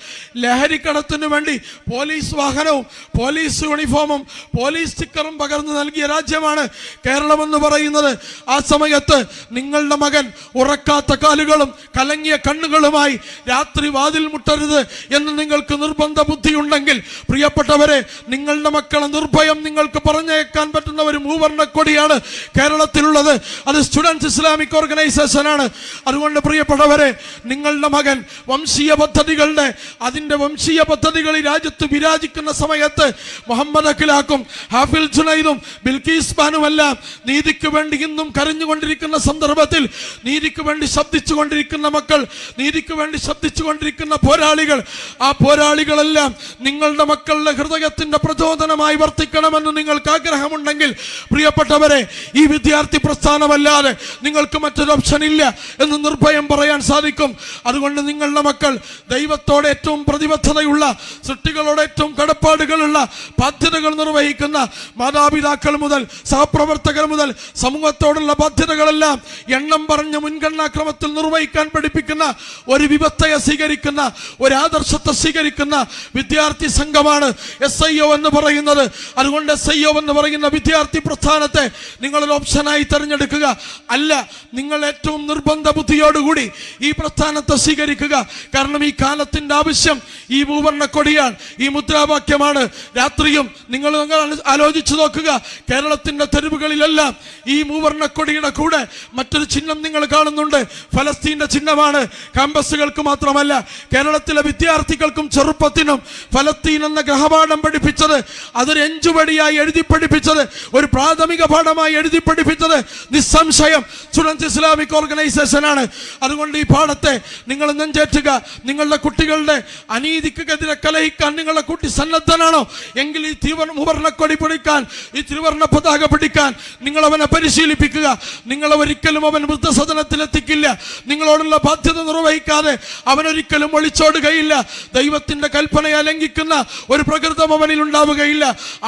ലഹരിക്കടത്തിനു വേണ്ടി പോലീസ് വാഹനവും പോലീസ് യൂണിഫോമും പോലീസ് സ്റ്റിക്കറും പകർന്നു നൽകിയ രാജ്യമാണ് കേരളം എന്ന് പറയുന്നത്. ആ സമയത്ത് നിങ്ങളുടെ മകൻ ഉറക്കാത്ത കാലുകളും കലങ്ങിയ കണ്ണുകളുമായി രാത്രി വാതിൽ മുട്ടരുത് എന്ന് നിങ്ങൾക്ക് നിർബന്ധ ബുദ്ധിയുണ്ടെങ്കിൽ പ്രിയപ്പെട്ടവരെ, നിങ്ങളുടെ മക്കളെ നിർഭയം നിങ്ങൾക്ക് പറഞ്ഞേക്കാൻ പറ്റുന്ന ഒരു മൂവർണ്ണക്കൊടിയാണ് കേരളത്തിലുള്ളത്. അത് സ്റ്റുഡൻസ് ഇസ്ലാമിക് ഓർഗനൈസേഷൻ ആണ്. അതുകൊണ്ട് പ്രിയപ്പെട്ടവരെ, നിങ്ങളുടെ മകൻ വംശീയ പദ്ധതികൾ ഈ രാജ്യത്ത് വിരാജിക്കുന്ന സമയത്ത് മുഹമ്മദ് അഖിലാക്കും ഹാഫിൽ ജുനൈദും ബിൽക്കീസ് ബാനുമെല്ലാം നീതിക്ക് വേണ്ടി ഇന്നും കരഞ്ഞുകൊണ്ടിരിക്കുന്ന സന്ദർഭത്തിൽ, നീതിക്ക് വേണ്ടി ശബ്ദിച്ചുകൊണ്ടിരിക്കുന്ന മക്കൾ, നീതിക്ക് വേണ്ടി ശബ്ദിച്ചുകൊണ്ടിരിക്കുന്ന പോരാളികൾ, ആ പോരാളികളെല്ലാം നിങ്ങളുടെ മക്കളുടെ ഹൃദയത്തിന്റെ പ്രചോദനമായി വർത്തിക്കണമെന്ന് നിങ്ങൾക്ക് ആഗ്രഹമുണ്ടെങ്കിൽ പ്രിയപ്പെട്ടവരെ, ഈ വിദ്യാർത്ഥി പ്രസ്ഥാനമല്ലാതെ നിങ്ങൾക്ക് മറ്റൊരു ഓപ്ഷൻ ഇല്ല എന്ന് നിർഭയം പറയാൻ സാധിക്കും. അതുകൊണ്ട് നിങ്ങളുടെ മക്കൾ ദൈവത്തോടെ ഏറ്റവും പ്രതിബദ്ധതയുള്ള, സൃഷ്ടികളോട് ഏറ്റവും കടപ്പാടുകളുള്ള, ബാധ്യതകൾ നിർവഹിക്കുന്ന മാതാപിതാക്കൾ മുതൽ സഹപ്രവർത്തകർ മുതൽ സമൂഹത്തോടുള്ള ബാധ്യതകളെല്ലാം എണ്ണം പറഞ്ഞ മുൻഗണനാക്രമത്തിൽ നിർവഹിക്കാൻ പഠിപ്പിക്കുന്ന ഒരു വിവസ്ഥയെ സ്വീകരിക്കുന്ന, ഒരു ആദർശത്തെ സ്വീകരിക്കുന്ന വിദ്യാർത്ഥി സംഘമാണ് SIO എന്ന് പറയുന്നത്. അതുകൊണ്ട് SIO എന്ന് പറയുന്ന വിദ്യാർത്ഥി പ്രസ്ഥാനത്തെ നിങ്ങളൊരു ഓപ്ഷനായി തിരഞ്ഞെടുക്കുക. അല്ല, നിങ്ങൾ ഏറ്റവും നിർബന്ധ ബുദ്ധിയോടുകൂടി ഈ പ്രസ്ഥാനത്തെ സ്വീകരിക്കുക. കാരണം ഈ കാലത്തിന്റെ ആവശ്യം ഈ മൂവർണ്ണക്കൊടിയാണ്, ഈ മുദ്രാവാക്യമാണ്. രാത്രിയും നിങ്ങൾ ആലോചിച്ചു നോക്കുക, കേരളത്തിന്റെ തെരുവുകളിലെല്ലാം ഈ മൂവർണ്ണക്കൊടിയുടെ കൂടെ മറ്റൊരു ചിഹ്നം നിങ്ങൾ കാണുന്നുണ്ട്. ഫലസ്തീന്റെ ചിഹ്നമാണ്. ക്യാമ്പസുകൾക്ക് മാത്രമല്ല, കേരളത്തിലെ വിദ്യാർത്ഥികൾക്കും ചെറുപ്പത്തിനും ഫലസ്തീൻ എന്ന ഗ്രഹപാഠം പഠിപ്പിച്ചത്, അതൊരു എഞ്ചുപടിയായി എഴുതി പഠിപ്പിച്ചത്, ഒരു പ്രാഥമിക പാഠമായി എഴുതി പഠിപ്പിച്ചത് നിസ്സംശയം സ്റ്റുഡൻസ് ഇസ്ലാമിക് ഓർഗനൈസേഷൻ ആണ്. അതുകൊണ്ട് ഈ പാഠത്തെ നിങ്ങൾ നെഞ്ചേറ്റുക. നിങ്ങളുടെ കുട്ടികളുടെ അനീതിക്കെതിരെ കലഹിക്കാൻ നിങ്ങളുടെ കുട്ടി സന്നദ്ധനാണോ എങ്കിൽ ഈ മൂവർണ്ണക്കൊടി പിടിക്കാൻ, ഈ ത്രിവർണ്ണ പതാക പിടിക്കാൻ നിങ്ങൾ അവനെ പരിശീലിപ്പിക്കുക. നിങ്ങളെ ഒരിക്കലും അവൻ വൃദ്ധസദനത്തിലെത്തിക്കില്ല. നിങ്ങളോടുള്ള ബാധ്യത നിർവഹിക്കാതെ അവനൊരിക്കലും ഒളിച്ചോടുകയില്ല. ദൈവത്തിന്റെ കൽപ്പനയെ ലംഘിക്കുന്ന ഒരു പ്രകൃതം അവനിൽ ഉണ്ടാവുകയില്ല.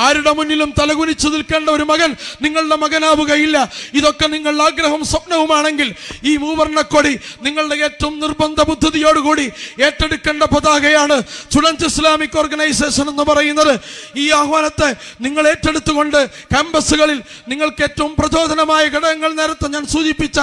ആരുടെ മുന്നിലും തലകുനിച്ചു നിൽക്കേണ്ട ഒരു മകൻ നിങ്ങളുടെ മകനാവുകയില്ല. ഇതൊക്കെ നിങ്ങളുടെ ആഗ്രഹവും സ്വപ്നവുമാണെങ്കിൽ ഈ മൂവർണ്ണക്കൊടി നിങ്ങളുടെ ഏറ്റവും നിർബന്ധ ബുദ്ധിയോടുകൂടി ഏറ്റെടുക്കേണ്ട പതാകയാണ് സ്റ്റുഡൻസ് ഇസ്ലാമിക് ഓർഗനൈസേഷൻ എന്ന് പറയുന്നത്. ഈ ആഹ്വാനത്തെ നിങ്ങൾ ഏറ്റെടുത്തുകൊണ്ട് ക്യാമ്പസുകളിൽ നിങ്ങൾക്ക് ഏറ്റവും പ്രചോദനമായ ഘടകങ്ങൾ, നേരത്തെ ഞാൻ സൂചിപ്പിച്ച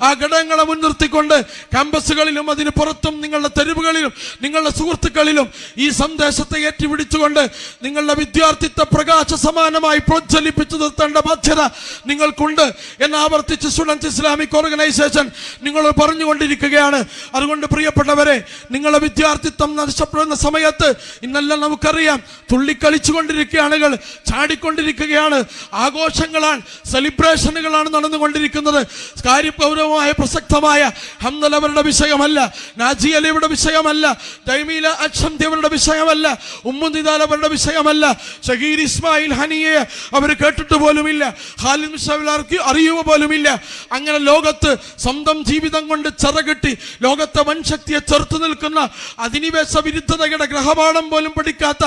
ആ ഘടകങ്ങളെ മുൻനിർത്തിക്കൊണ്ട് ക്യാമ്പസുകളിലും അതിന് പുറത്തും നിങ്ങളുടെ തെരുവുകളിലും നിങ്ങളുടെ സുഹൃത്തുക്കളിലും ഈ സന്ദേശത്തെ ഏറ്റുപിടിച്ചുകൊണ്ട് നിങ്ങളുടെ വിദ്യാർത്ഥിത്വ പ്രകാശ സമാനമായി പ്രോജ്വലിപ്പിച്ചു നിർത്തേണ്ട ബാധ്യത നിങ്ങൾക്കുണ്ട് എന്ന് ആവർത്തിച്ച് സ്റ്റുഡൻസ് ഇസ്ലാമിക് ഓർഗനൈസേഷൻ നിങ്ങൾ പറഞ്ഞുകൊണ്ടിരിക്കുകയാണ്. അതുകൊണ്ട് പ്രിയപ്പെട്ടവരെ, നിങ്ങളുടെ വിദ്യാർത്ഥിത്വം നഷ്ടപ്പെടുന്ന സമയത്ത് ഇന്നെല്ലാം നമുക്കറിയാം, തുള്ളിക്കളിച്ചുകൊണ്ടിരിക്കുക ആളുകൾ, ചാടിക്കൊണ്ടിരിക്കുകയാണ്, ആഘോഷങ്ങളാണ്, സെലിബ്രേഷനുകളാണ് നടന്നുകൊണ്ടിരിക്കുന്നത്. കാര്യഗൗരവമായ പ്രസക്തമായ ഹംദൽ അവരുടെ വിഷയമല്ല, നാജി അലിയുടെ വിഷയമല്ല, ജമീല അച്ഛന്തി അവരുടെ വിഷയമല്ല, ഉമ്മുനിദാൽ അവരുടെ വിഷയമല്ല, ഷഹീർ ഇസ്മായിൽ ഹനിയെ അവർ കേട്ടിട്ട് പോലുമില്ല, ഖാലിദ് മിഷാവിലാർക്ക് അറിയുക പോലുമില്ല. അങ്ങനെ ലോകത്ത് സ്വന്തം ജീവിതം കൊണ്ട് ചിറകിട്ടി ലോകത്തെ വൻശക്തിയെ ചെറുത്തു നിൽക്കുന്ന അധിനിവേശ വിരുദ്ധതയുടെ ഗ്രഹപാഠം പോലും പഠിക്കാത്ത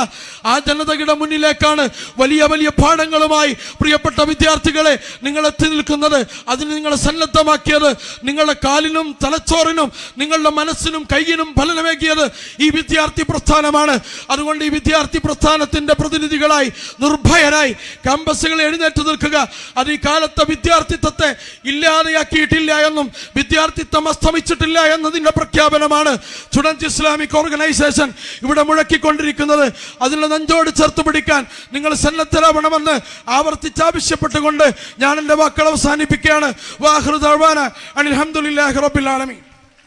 ആ ജനതയുടെ മുന്നിലേക്കാണ് വലിയ വലിയ പാഠങ്ങളുമായി പ്രിയപ്പെട്ട വിദ്യാർത്ഥികളെ നിങ്ങൾ എത്തി നിൽക്കുന്നത്. അതിന് നിങ്ങളെ സന്നദ്ധമാക്കിയത്, നിങ്ങളുടെ കാലിനും തലച്ചോറിനും നിങ്ങളുടെ മനസ്സിനും കയ്യിനും ഫലനമേകിയത് ഈ വിദ്യാർത്ഥി പ്രസ്ഥാനമാണ്. അതുകൊണ്ട് ഈ വിദ്യാർത്ഥി പ്രസ്ഥാനത്തിന്റെ പ്രതിനിധികളായി നിർഭയരായി ക്യാമ്പസുകൾ എഴുന്നേറ്റ് നിൽക്കുക. അത് ഈ കാലത്തെ വിദ്യാർത്ഥിത്വത്തെ ഇല്ലാതെയാക്കിയിട്ടില്ല എന്നും വിദ്യാർത്ഥിത്വം അസ്തമിച്ചിട്ടില്ല എന്നതിന്റെ പ്രഖ്യാപനമാണ് സ്റ്റുഡൻസ് ഇസ്ലാമിക് ഓർഗനൈസേഷൻ ഇവിടെ മുഴക്കിക്കൊണ്ടിരിക്കുന്നത്. അതിനെ നെഞ്ചോട് ചേർത്ത് പിടിക്കാൻ നിങ്ങൾ സന്നദ്ധരാവണമെന്ന് ആവർത്തിച്ച് ആവശ്യപ്പെട്ടുകൊണ്ട് ഞാൻ എൻ്റെ വാക്കുകൾ അവസാനിപ്പിക്കുകയാണ്. വാഖിറു ദഅ്വാനാ അനിൽ ഹംദുലില്ലാഹി റബ്ബിൽ ആലമീൻ.